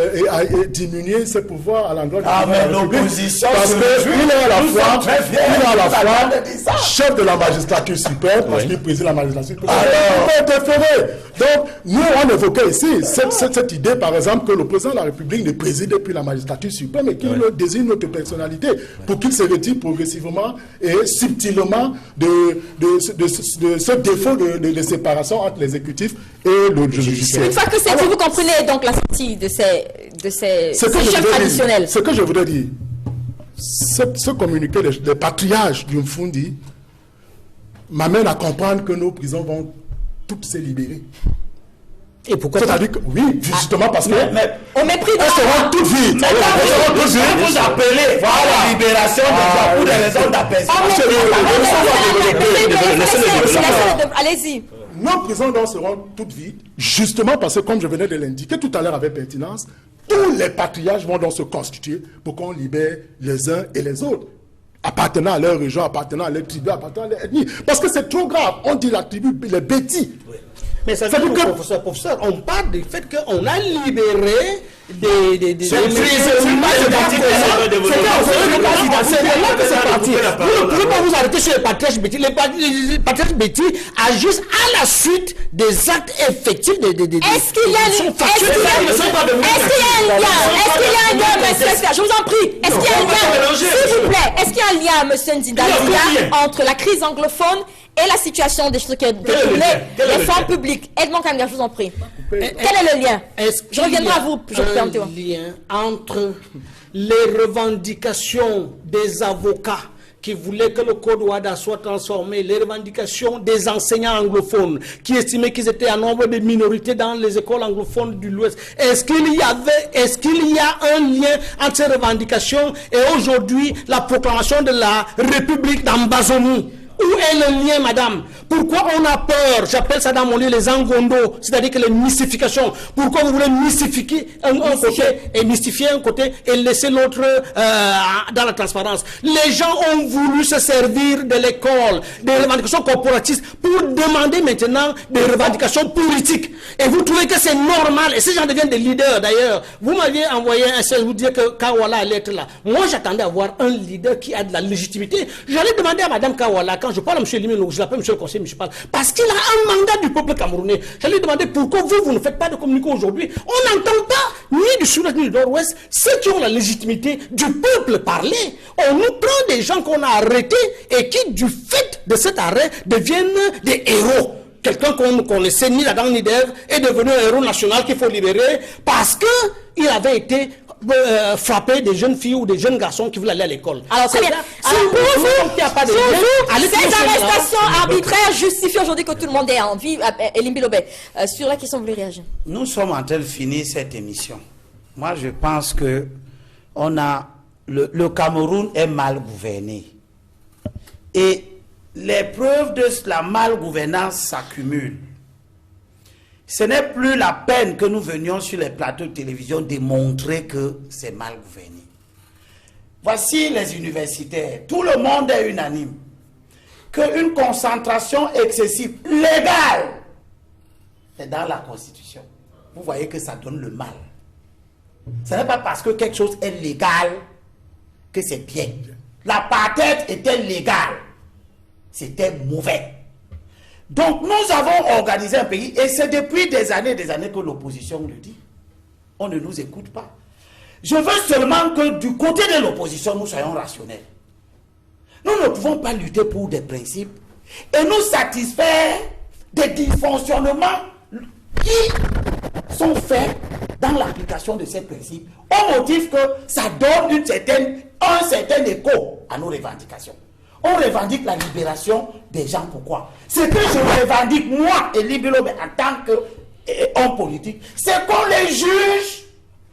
diminuer ses pouvoirs à l'endroit du président de la République. Parce qu'il est à la fois, chef de la magistrature suprême, parce qu'il préside la magistrature suprême. Alors, il peut interférer. Donc, nous, on évoquait ici cette idée, par exemple, que le président de la République ne préside plus la magistrature suprême et qu'il désigne notre personnalité pour qu'il se retire progressivement et subtilement de ce défaut de séparation entre l'exécutif et le judiciaire. Une fois que c'est dit, vous comprenez donc la sortie de ces chefs traditionnels. Ce que je voudrais dire, ce communiqué des patriarches du Mfundi m'amène à comprendre que nos prisons vont toutes se libérer. Et pourquoi C'est-à-dire que, oui, justement parce que... Au mépris de... Elles seront toutes vides. vous appelez la libération des gens pour des raisons d'apaisement. Allez-y. Nos prisons donc seront toutes vides, justement parce que, comme je venais de l'indiquer tout à l'heure avec pertinence, tous les patriarches vont donc se constituer pour qu'on libère les uns et les autres, appartenant à leur région, appartenant à leur tribu, appartenant à leur ethnie. Parce que c'est trop grave. On dit la tribu, les bêtis. Mais ça veut dire que, professeur, on parle du fait qu'on a libéré des vous ne pouvez pas vous arrêter sur les patriarches bêtis. Les patriarches bêtis agissent à la suite des actes effectifs Est-ce qu'il y a un lien, monsieur, je vous en prie, est-ce qu'il y a un lien, s'il vous plaît, est-ce qu'il y a un lien, monsieur Nzidalia, entre la crise anglophone et la situation des structures détournées, les fonds publics? Edmond Kamga, je vous en prie. Quel est le lien? Je reviendrai à vous. Je permets. Un lien entre les revendications des avocats qui voulaient que le code WADA soit transformé, les revendications des enseignants anglophones qui estimaient qu'ils étaient un nombre de minorités dans les écoles anglophones de l'Ouest. Est-ce qu'il y a un lien entre ces revendications et aujourd'hui la proclamation de la République d'Ambazonie? Où est le lien, madame? Pourquoi on a peur? J'appelle ça dans mon livre les angondo, c'est-à-dire que les mystifications. Pourquoi vous voulez mystifier un côté et mystifier un côté et laisser l'autre dans la transparence? Les gens ont voulu se servir de l'école, des revendications corporatistes pour demander maintenant des revendications politiques. Et vous trouvez que c'est normal? Et ces gens deviennent des leaders d'ailleurs. Vous m'aviez envoyé un message, vous dire que Kawala allait être là. Moi, j'attendais à voir un leader qui a de la légitimité. J'allais demander à madame Kawala, quand je parle à M. Limino, je l'appelle M. le conseiller municipal, parce qu'il a un mandat du peuple camerounais. J'allais demander pourquoi vous ne faites pas de communiqué aujourd'hui. On n'entend pas, ni du sud-est ni du nord-ouest, ceux qui ont la légitimité du peuple parler. On nous prend des gens qu'on a arrêtés et qui, du fait de cet arrêt, deviennent des héros. Quelqu'un qu'on ne connaissait ni d'Adam ni d'Ève est devenu un héros national qu'il faut libérer parce qu'il avait été frapper des jeunes filles ou des jeunes garçons qui voulaient aller à l'école. Alors, très bien. Ces arrestations arbitraires justifient aujourd'hui que tout le monde est en vie. Elimbi Lobé, sur la question, vous voulez réagir? Nous sommes en train de finir cette émission. Moi, je pense que le Cameroun est mal gouverné. Et les preuves de la malgouvernance s'accumulent. Ce n'est plus la peine que nous venions sur les plateaux de télévision démontrer que c'est mal gouverné. Voici les universitaires. Tout le monde est unanime qu'une concentration excessive, légale, est dans la Constitution. Vous voyez que ça donne le mal. Ce n'est pas parce que quelque chose est légal que c'est bien. L'apartheid était légal. C'était mauvais. Donc nous avons organisé un pays et c'est depuis des années que l'opposition le dit. On ne nous écoute pas. Je veux seulement que du côté de l'opposition, nous soyons rationnels. Nous ne pouvons pas lutter pour des principes et nous satisfaire des dysfonctionnements qui sont faits dans l'application de ces principes au motif que ça donne un certain écho à nos revendications. On revendique la libération des gens. Pourquoi? Ce que je revendique, moi, Elimbi Lobé, en tant qu'homme politique, c'est qu'on les juge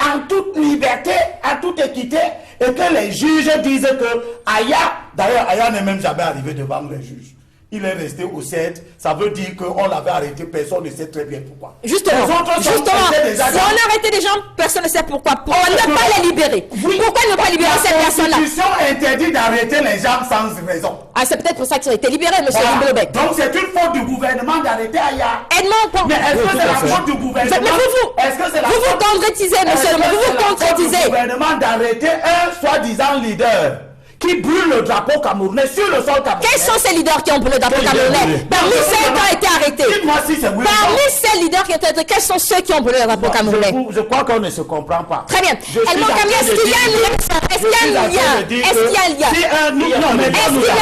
en toute liberté, en toute équité, et que les juges disent que Aya, d'ailleurs, Aya n'est même jamais arrivé devant les juges. Il est resté au 7, ça veut dire qu'on l'avait arrêté, personne ne sait très bien pourquoi. Justement, si on a arrêté des gens, personne ne sait pourquoi. Pourquoi ne pas les libérer? Pourquoi ne pas libérer ces personnes-là? La Constitution interdit d'arrêter les gens sans raison. Ah, c'est peut-être pour ça qu'ils ont été libérés, monsieur Elimbi. Donc c'est une faute du gouvernement d'arrêter Aya. Edmond, mais est-ce que c'est la faute du gouvernement? Est-ce que c'est la faute? Vous vous concrétisez, monsieur, vous vous concrétisez. Du gouvernement d'arrêter un soi-disant leader qui brûlent le drapeau camerounais sur le sol camerounais. Quels sont ces leaders qui ont brûlé le drapeau camerounais? Parmi ceux qui ont été arrêtés. Dites-moi si c'est oui. Parmi ces leaders qui ont été arrêtés, quels sont ceux qui ont brûlé le drapeau camerounais? Je crois qu'on ne se comprend pas. Très bien. Edmond Kamga, est-ce qu'il y a un lien? Est-ce qu'il y a un lien? Est-ce qu'il y a un lien?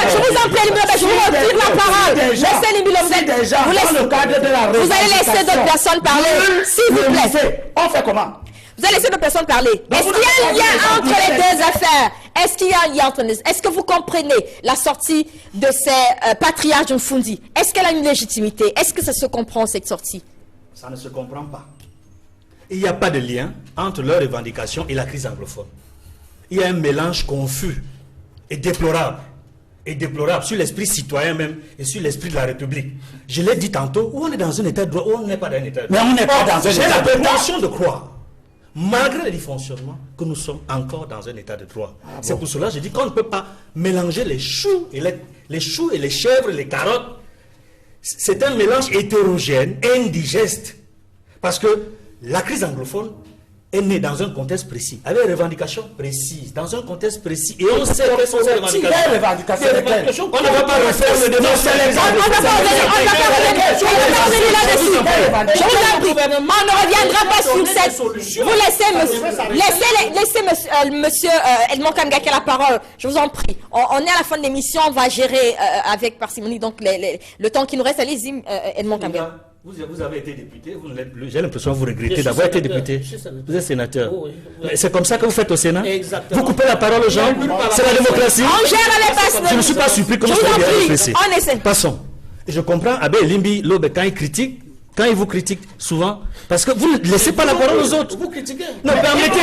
Je vous en prie, je vous retire la parole. Laissez les vous allez laisser d'autres personnes parler, s'il vous plaît. On fait comment? Vous allez laisser d'autres personnes parler. Est-ce qu'il y a un lien entre les deux affaires? Est-ce qu'il y a un lien entre les deux? Est-ce que vous comprenez la sortie de ces patriarches de Mfundi? Est-ce qu'elle a une légitimité? Est-ce que ça se comprend, cette sortie? Ça ne se comprend pas. Il n'y a pas de lien entre leurs revendications et la crise anglophone. Il y a un mélange confus et déplorable sur l'esprit citoyen même et sur l'esprit de la République. Je l'ai dit tantôt, où on est dans un état de droit, où on n'est pas dans un état de droit. Mais on n'est pas dans un état de droit. J'ai la prétention de croire, malgré les dysfonctionnements, que nous sommes encore dans un état de droit. C'est pour cela que je dis qu'on ne peut pas mélanger les choux et les chèvres et les carottes. C'est un mélange hétérogène, indigeste. Parce que la crise anglophone est née dans un contexte précis, avec des revendications précises, dans un contexte précis. Et on sait quelles sont ces revendications. On ne va pas refaire le débat. On ne reviendra pas sur cette... Vous laissez monsieur Edmond Kamga qui a la parole. Je vous en prie. On est à la fin de l'émission, on va gérer avec parcimonie donc le temps qui nous reste. Allez-y, Edmond Kamga. Vous avez été député, j'ai l'impression que vous regrettez d'avoir été député. Vous êtes sénateur. Oui. C'est comme ça que vous faites au Sénat? Exactement. Vous coupez la parole aux gens? C'est la démocratie? On gère les passes. Je ne suis pas surpris que vous soyez bien réfléchi. On essaie. Passons. Et je comprends Abbé Limbi Lobe quand il vous critique souvent, parce que vous ne laissez pas la parole aux autres. Vous critiquez. Non, permettez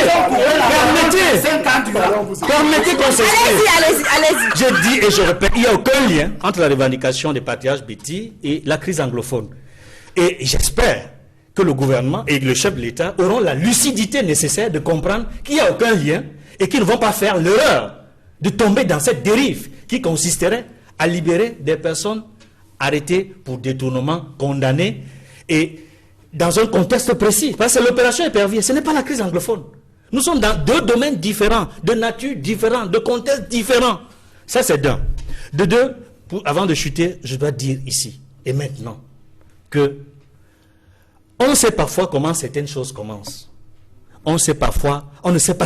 qu'on s'exprime. Allez-y. Je dis et je répète, il n'y a aucun lien entre la revendication des patriarches Betty et la crise anglophone. Et j'espère que le gouvernement et le chef de l'État auront la lucidité nécessaire de comprendre qu'il n'y a aucun lien et qu'ils ne vont pas faire l'erreur de tomber dans cette dérive qui consisterait à libérer des personnes arrêtées pour détournement, condamnées, et dans un contexte précis. Parce que l'opération Épervier, ce n'est pas la crise anglophone. Nous sommes dans deux domaines différents, de nature différente, de contextes différents. Ça, c'est d'un. De deux, avant de chuter, je dois dire ici et maintenant que on sait parfois comment certaines choses commencent. On ne sait pas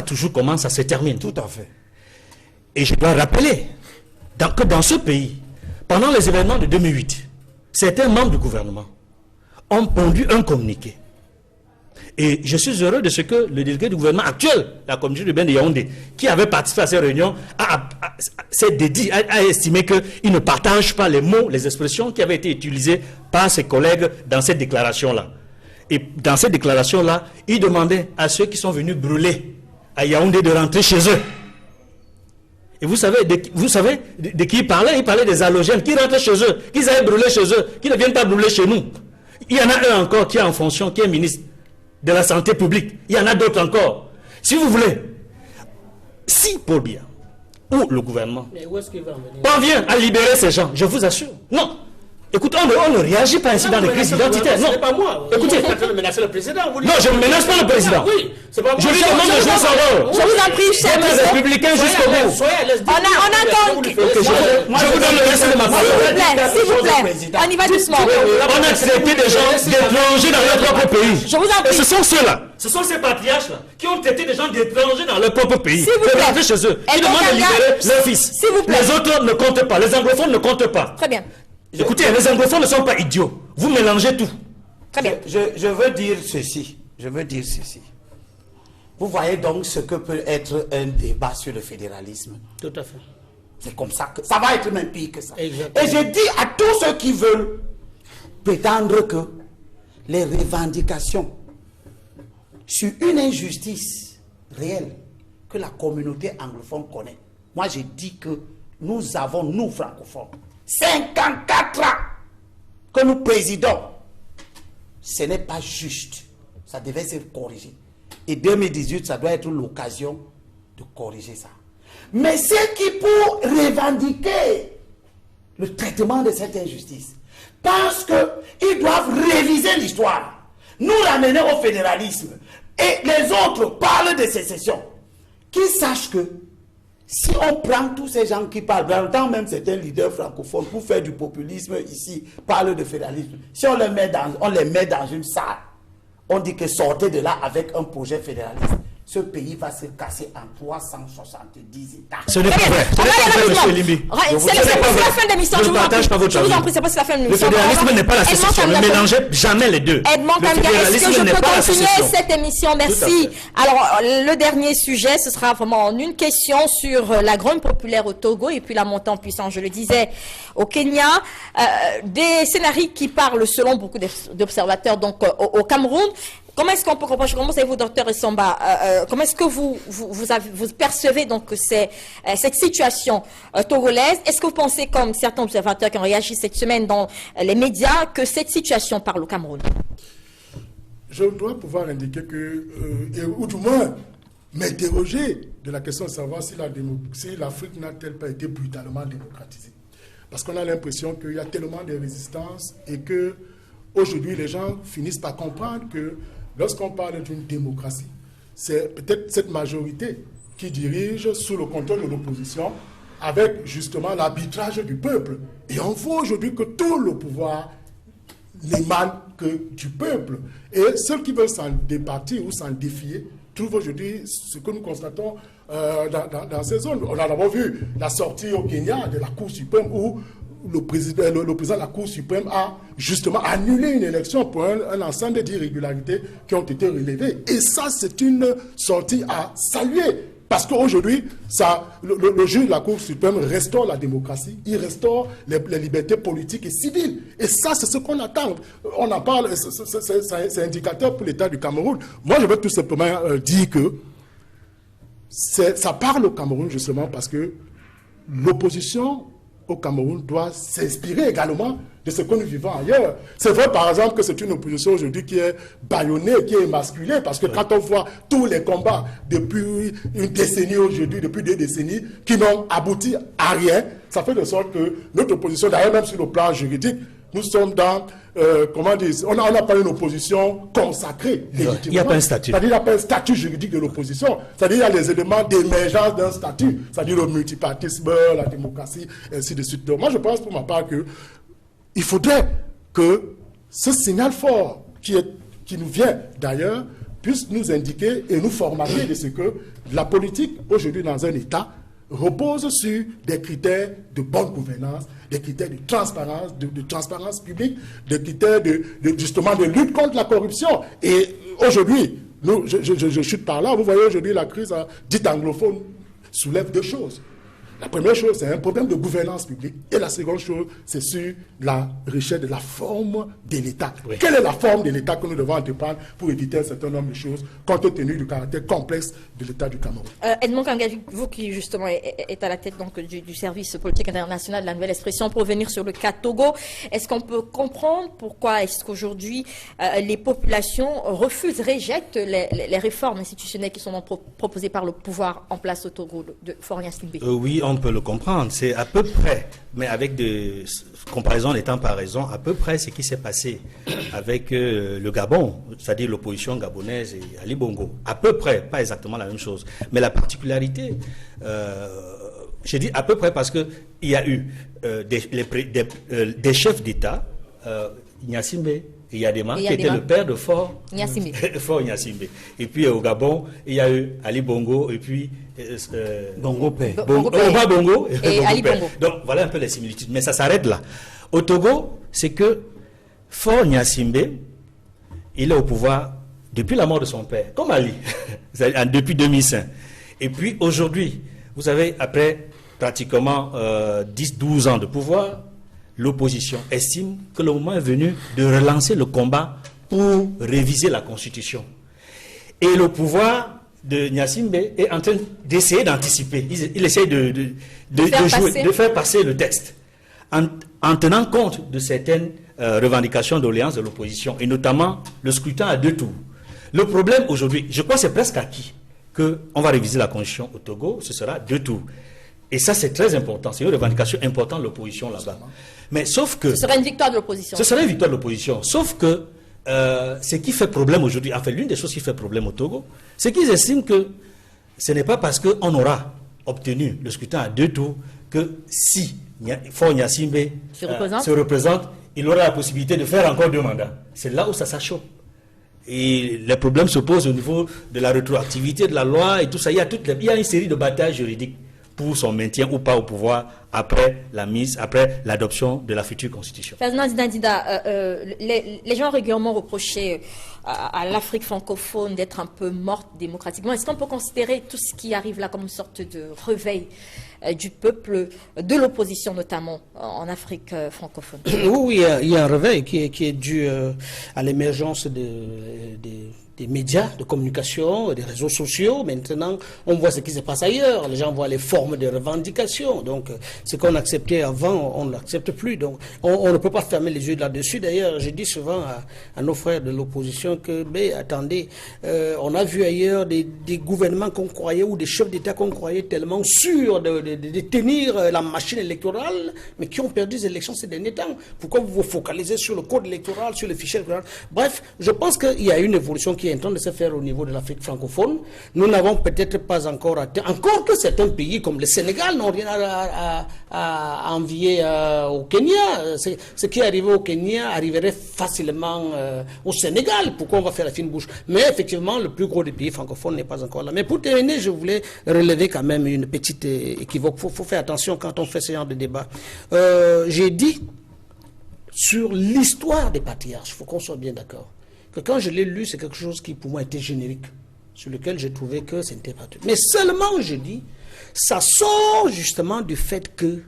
toujours comment ça se termine. Tout à fait. Et je dois rappeler que dans ce pays, pendant les événements de 2008, certains membres du gouvernement ont pondu un communiqué. Et je suis heureux de ce que le délégué du gouvernement actuel, la communauté urbaine de Yaoundé, qui avait participé à ces réunions, s'est dédié, a estimé qu'il ne partage pas les mots, les expressions qui avaient été utilisées par ses collègues dans cette déclaration-là. Et dans cette déclaration-là, il demandait à ceux qui sont venus brûler à Yaoundé de rentrer chez eux. Et vous savez de qui il parlait? Il parlait des halogènes qui rentrent chez eux, qu'ils allaient brûler chez eux, qui ne viennent pas brûler chez nous. Il y en a un encore qui est en fonction, qui est ministre de la santé publique. Il y en a d'autres encore. Si vous voulez, si Paul Biya ou le gouvernement parvient à libérer ces gens, je vous assure, non. Écoutez, on ne réagit pas ainsi dans les crises identitaires. Non, ce n'est pas moi. Écoutez, vous êtes en train de menacer le président. Non, je ne menace pas le président. Oui, c'est pas moi. Je lui demande de jouer son rôle. Je vous en prie, cher D'être monsieur. républicain jusqu'au bout. On attend. Je vous donne le reste de ma parole. S'il vous plaît, on y va doucement. On a accepté des gens d'étrangers dans leur propre pays. Je vous en Et prie. ce sont ceux-là, ce sont ces patriarches-là, qui ont traité des gens d'étrangers dans leur propre pays. S'il vous Pour plaît. rentrer chez eux. Ils Edmond demandent de Kamga, libérer leur fils. s'il vous plaît. Les autres ne comptent pas. Les anglophones ne comptent pas. Très bien. Écoutez, les anglophones ne sont pas idiots. Vous mélangez tout. Très bien. Je veux dire ceci. Vous voyez donc ce que peut être un débat sur le fédéralisme. Tout à fait. C'est comme ça que ça va être même pire que ça. Exactement. Et je dis à tous ceux qui veulent prétendre que les revendications sur une injustice réelle que la communauté anglophone connaît. Moi, j'ai dit que nous avons, nous francophones, 54 ans que nous présidons. Ce n'est pas juste. Ça devait se corriger. Et 2018, ça doit être l'occasion de corriger ça. Mais ceux qui, pour revendiquer le traitement de cette injustice, pensent qu'ils doivent réviser l'histoire, nous ramener au fédéralisme, et les autres parlent de sécession, qu'ils sachent que Si on prend tous ces gens qui parlent, dans le temps même certains leaders francophones, pour faire du populisme ici, parlent de fédéralisme, si on les met dans une salle, on dit que sortez de là avec un projet fédéraliste. Ce pays va se casser en 370 États. Ce n'est pas vrai. Ce n'est pas vrai, monsieur Limbi. C'est la fin de l'émission. Je ne partage pas votre avis. Je vous en prie, c'est pas la fin de Le l'émission. fédéralisme n'est pas la sécession. Ne mélangez jamais les deux. Edmond Le Kamga, est-ce que fédéralisme je n'est peux pas la continuer sécession. cette émission? Merci. Alors, le dernier sujet, ce sera vraiment en une question sur la grogne populaire au Togo et puis la montée en puissance, je le disais, au Kenya. Des scénarios qui parlent, selon beaucoup d'observateurs, donc au Cameroun. Comment est-ce qu'on peut comprendre, je commence avec vous, docteur Essamba, comment est-ce que vous percevez donc cette situation togolaise? Est-ce que vous pensez, comme certains observateurs qui ont réagi cette semaine dans les médias, que cette situation parle au Cameroun? Je dois pouvoir indiquer que, ou du moins m'interroger de la question de savoir si l'Afrique n'a-t-elle pas été brutalement démocratisée. Parce qu'on a l'impression qu'il y a tellement de résistance et que aujourd'hui les gens finissent par comprendre que lorsqu'on parle d'une démocratie, c'est peut-être cette majorité qui dirige sous le contrôle de l'opposition avec justement l'arbitrage du peuple. Et on voit aujourd'hui que tout le pouvoir n'émane que du peuple. Et ceux qui veulent s'en départir ou s'en défier trouvent aujourd'hui ce que nous constatons dans ces zones. On a d'abord vu la sortie au Kenya de la Cour suprême où le président de la Cour suprême a justement annulé une élection pour un ensemble d'irrégularités qui ont été relevées. Et ça, c'est une sortie à saluer. Parce qu'aujourd'hui, le juge de la Cour suprême restaure la démocratie, il restaure les libertés politiques et civiles. Et ça, c'est ce qu'on attend. On en parle, c'est indicateur pour l'État du Cameroun. Moi, je veux tout simplement dire que ça parle au Cameroun justement parce que l'opposition au Cameroun doit s'inspirer également de ce que nous vivons ailleurs. C'est vrai, par exemple, que c'est une opposition aujourd'hui qui est bâillonnée, qui est émasculée, parce que quand on voit tous les combats depuis une décennie aujourd'hui, depuis 2 décennies, qui n'ont abouti à rien, ça fait de sorte que notre opposition, d'ailleurs même sur le plan juridique, nous sommes dans, comment dire, on n'a pas une opposition consacrée, légitimement. Il n'y a pas un statut. C'est-à-dire qu'il n'y a pas un statut juridique de l'opposition. C'est-à-dire qu'il y a les éléments d'émergence d'un statut. C'est-à-dire le multipartisme, la démocratie, et ainsi de suite. Donc moi, je pense pour ma part que il faudrait que ce signal fort qui nous vient d'ailleurs puisse nous indiquer et nous formater de ce que la politique, aujourd'hui dans un État, repose sur des critères de bonne gouvernance, des critères de transparence, de transparence publique, des critères justement de lutte contre la corruption. Et aujourd'hui, je chute par là, vous voyez aujourd'hui la crise dite anglophone soulève 2 choses. La première chose, c'est un problème de gouvernance publique. Et la seconde chose, c'est sur la recherche de la forme de l'État. Oui. Quelle est la forme de l'État que nous devons entreprendre pour éviter un certain nombre de choses, compte tenu du caractère complexe de l'État du Cameroun? Edmond Kamga, vous qui justement est à la tête donc, du service politique international de la Nouvelle Expression, pour revenir sur le cas Togo, est-ce qu'on peut comprendre pourquoi est-ce qu'aujourd'hui les populations refusent, rejettent les réformes institutionnelles qui sont proposées par le pouvoir en place au Togo de Faure Gnassingbé? Oui, on peut le comprendre. C'est à peu près, mais avec des comparaisons n'étant pas raison, à peu près ce qui s'est passé avec le Gabon, c'est-à-dire l'opposition gabonaise et Ali Bongo. À peu près, pas exactement la même chose. Mais la particularité, je dis à peu près parce qu'il y a eu des chefs d'État, Gnassingbé, il y a des qui était le père de Faure Gnassingbé. Et puis au Gabon, il y a eu Ali Bongo et puis Bongo Père. Omar Bongo et Ali Bongo. Donc voilà un peu les similitudes. Mais ça s'arrête là. Au Togo, c'est que Faure Gnassingbé, il est au pouvoir depuis la mort de son père, comme Ali, depuis 2005. Et puis aujourd'hui, vous savez, après pratiquement 10-12 ans de pouvoir, l'opposition estime que le moment est venu de relancer le combat pour réviser la Constitution. Et le pouvoir de Gnassingbé est en train d'essayer d'anticiper. Il essaie de faire passer le texte en tenant compte de certaines revendications d'oléances de l'opposition, et notamment le scrutin à 2 tours. Le problème aujourd'hui, je crois que c'est presque acquis qu'on va réviser la Constitution au Togo, ce sera 2 tours. Et ça, c'est très important. C'est une revendication importante de l'opposition là-bas. Mais sauf que... Ce serait une victoire de l'opposition. Ce serait une victoire de l'opposition. Sauf que ce qui fait problème aujourd'hui, enfin, l'une des choses qui fait problème au Togo, c'est qu'ils estiment que ce n'est pas parce qu'on aura obtenu le scrutin à 2 tours que si Faure Gnassingbé se représente, il aura la possibilité de faire encore 2 mandats. C'est là où ça s'achoppe. Et les problèmes se posent au niveau de la rétroactivité de la loi et tout ça. Il y a une série de batailles juridiques pour son maintien ou pas au pouvoir après l'adoption de la future constitution. Ferdinand Dida, les gens ont régulièrement reproché à l'Afrique francophone d'être un peu morte démocratiquement. Est-ce qu'on peut considérer tout ce qui arrive là comme une sorte de réveil du peuple, de l'opposition notamment en Afrique francophone? Oui, il y a un réveil qui est dû à l'émergence des médias de communication, des réseaux sociaux. Maintenant, on voit ce qui se passe ailleurs. Les gens voient les formes de revendication. Donc, ce qu'on acceptait avant, on ne l'accepte plus. Donc, on ne peut pas fermer les yeux là-dessus. D'ailleurs, je dis souvent à nos frères de l'opposition que, mais attendez, on a vu ailleurs des gouvernements qu'on croyait ou des chefs d'État qu'on croyait tellement sûrs de tenir la machine électorale, mais qui ont perdu les élections ces derniers temps. Pourquoi vous vous focalisez sur le code électoral, sur le fichier électoral? Bref, je pense qu'il y a une évolution qui est en train de se faire au niveau de l'Afrique francophone. Nous n'avons peut-être pas encore atteint, encore que certains pays comme le Sénégal n'ont rien à envier au Kenya. Ce qui est arrivé au Kenya arriverait facilement au Sénégal. Pourquoi on va faire la fine bouche? Mais effectivement, le plus gros des pays francophones n'est pas encore là. Mais pour terminer, je voulais relever quand même une petite équivoque. Il faut faire attention quand on fait ce genre de débat. J'ai dit sur l'histoire des patriarches, il faut qu'on soit bien d'accord, que quand je l'ai lu, c'est quelque chose qui pour moi était générique, sur lequel j'ai trouvé que ce n'était pas tout. Mais seulement, je dis, ça sort justement du fait que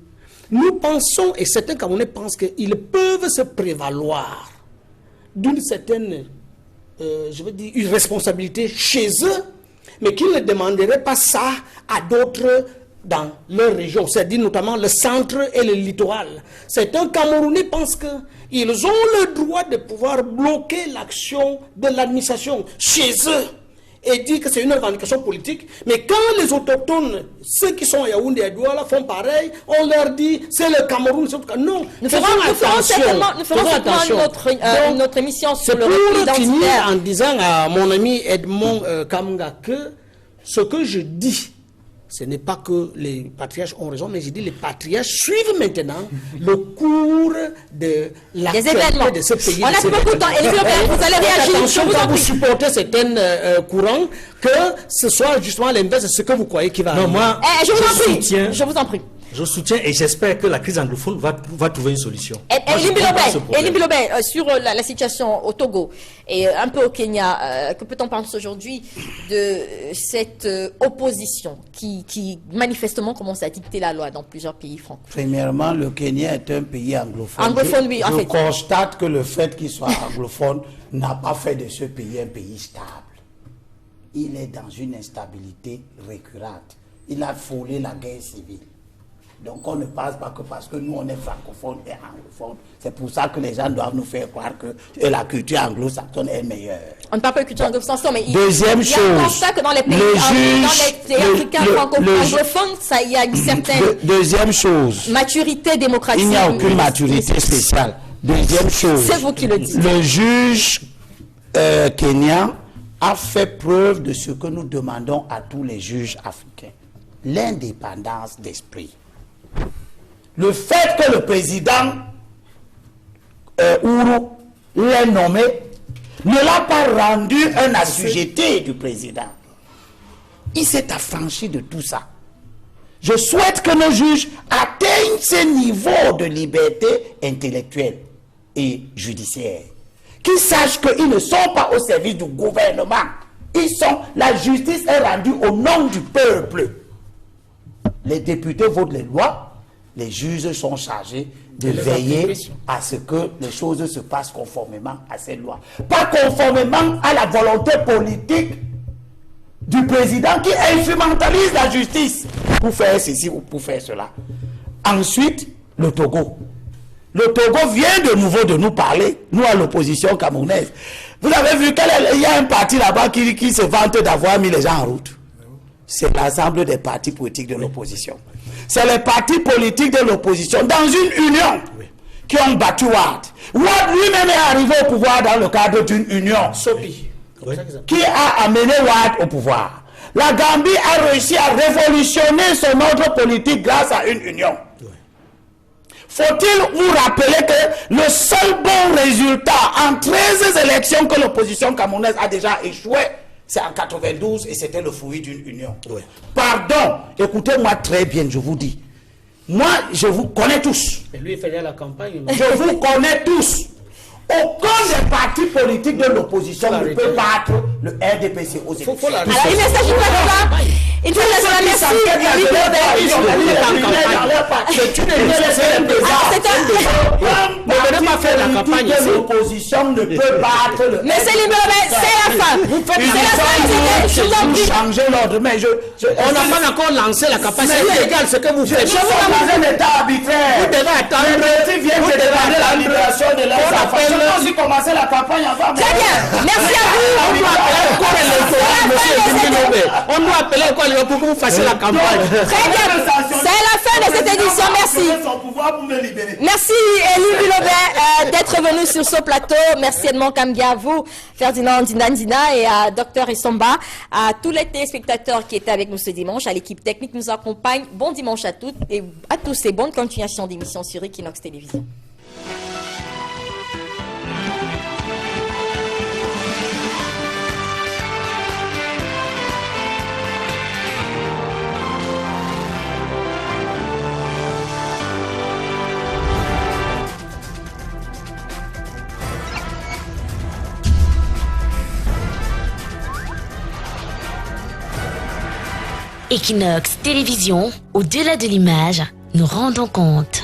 nous pensons, et certains Camerounais pensent qu'ils peuvent se prévaloir d'une certaine, je veux dire, une responsabilité chez eux, mais qu'ils ne demanderaient pas ça à d'autres dans leur région, c'est-à-dire notamment le centre et le littoral. Certains Camerounais pensent qu'ils ont le droit de pouvoir bloquer l'action de l'administration chez eux et dire que c'est une revendication politique. Mais quand les autochtones, ceux qui sont à Yaoundé et à Douala, font pareil, on leur dit c'est le Cameroun. Non, nous ferons certainement notre émission sur le repli identitaire. C'est pour finir en disant à mon ami Edmond Kamga que ce que je dis, ce n'est pas que les patriarches ont raison, mais je dis les patriarches suivent maintenant le cours de l'actualité de ce pays. On a beaucoup de temps. Vous allez réagir. Attention quand vous supportez certains courants, que ce soit justement l'inverse de ce que vous croyez qui va arriver. Non, moi, je vous en prie. Je soutiens et j'espère que la crise anglophone va trouver une solution. Elie Bilobé, sur la situation au Togo et un peu au Kenya, que peut-on penser aujourd'hui de cette opposition qui manifestement commence à dicter la loi dans plusieurs pays francophones? Premièrement, le Kenya est un pays anglophone. Anglophone, oui, en fait. Je constate que le fait qu'il soit anglophone n'a pas fait de ce pays un pays stable. Il est dans une instabilité récurrente. Il a frôlé la guerre civile. Donc on ne pense pas que parce que nous on est francophones et anglophones, c'est pour ça que les gens doivent nous faire croire que la culture anglo-saxonne est meilleure. On ne parle pas de culture anglo-saxonne, mais deuxième chose, il y a un constat que dans les pays africains anglophones, il y a une certaine deuxième chose, maturité démocratique. Il n'y a aucune maturité spéciale. Deuxième chose, c'est vous qui le dites. Le juge kenyan a fait preuve de ce que nous demandons à tous les juges africains, l'indépendance d'esprit. Le fait que le président Ouro l'ait nommé ne l'a pas rendu un assujetti du président. Il s'est affranchi de tout ça. Je souhaite que nos juges atteignent ce niveau de liberté intellectuelle et judiciaire. Qu'ils sachent qu'ils ne sont pas au service du gouvernement. La justice est rendue au nom du peuple. Les députés votent les lois, les juges sont chargés de veiller à ce que les choses se passent conformément à ces lois. Pas conformément à la volonté politique du président qui instrumentalise la justice pour faire ceci ou pour faire cela. Ensuite, le Togo. Le Togo vient de nouveau de nous parler, nous à l'opposition camerounaise. Vous avez vu qu'il y a un parti là-bas qui se vante d'avoir mis les gens en route. C'est l'ensemble des partis politiques de l'opposition. C'est les partis politiques de l'opposition dans une union qui ont battu Wade. Wade lui-même est arrivé au pouvoir dans le cadre d'une union Sopi, qui a amené Wade au pouvoir. La Gambie a réussi à révolutionner son ordre politique grâce à une union. Faut-il vous rappeler que le seul bon résultat en 13 élections que l'opposition camerounaise a déjà échoué, c'est en 92 et c'était le fruit d'une union. Oui. Pardon, écoutez-moi très bien, je vous dis. Moi, je vous connais tous. Et lui, il faisait la campagne. Je vous connais tous. Aucun des partis politiques de l'opposition ne peut battre le RDPC aux élections. Alors, il ne s'agit pas de ça. Il faut la merci. Ne pas faire la campagne. L'opposition ne peut battre le. Mais c'est libéré, c'est la fin. C'est la fin. Vous changez l'ordre, mais on n'a pas encore lancé la campagne. C'est illégal ce que vous faites. Je vous dans un état arbitraire. Vous devez attendre. Les petits viennent de demander la libération de leurs enfants. Je peux aussi commencer la campagne avant. Très bien. Merci à vous. On doit appeler quoi pour que vous fassiez la campagne. Très bien. C'est la fin de cette édition. Merci. Merci Elie Bilobert d'être venu sur ce plateau. Merci Edmond Kamga, à vous, Ferdinand Ndandina et à Dr Essomba, à tous les téléspectateurs qui étaient avec nous ce dimanche, à l'équipe technique qui nous accompagne. Bon dimanche à toutes et à tous et bonne continuation d'émission sur Equinox Télévision. Equinox Télévision, au-delà de l'image, nous rendons compte.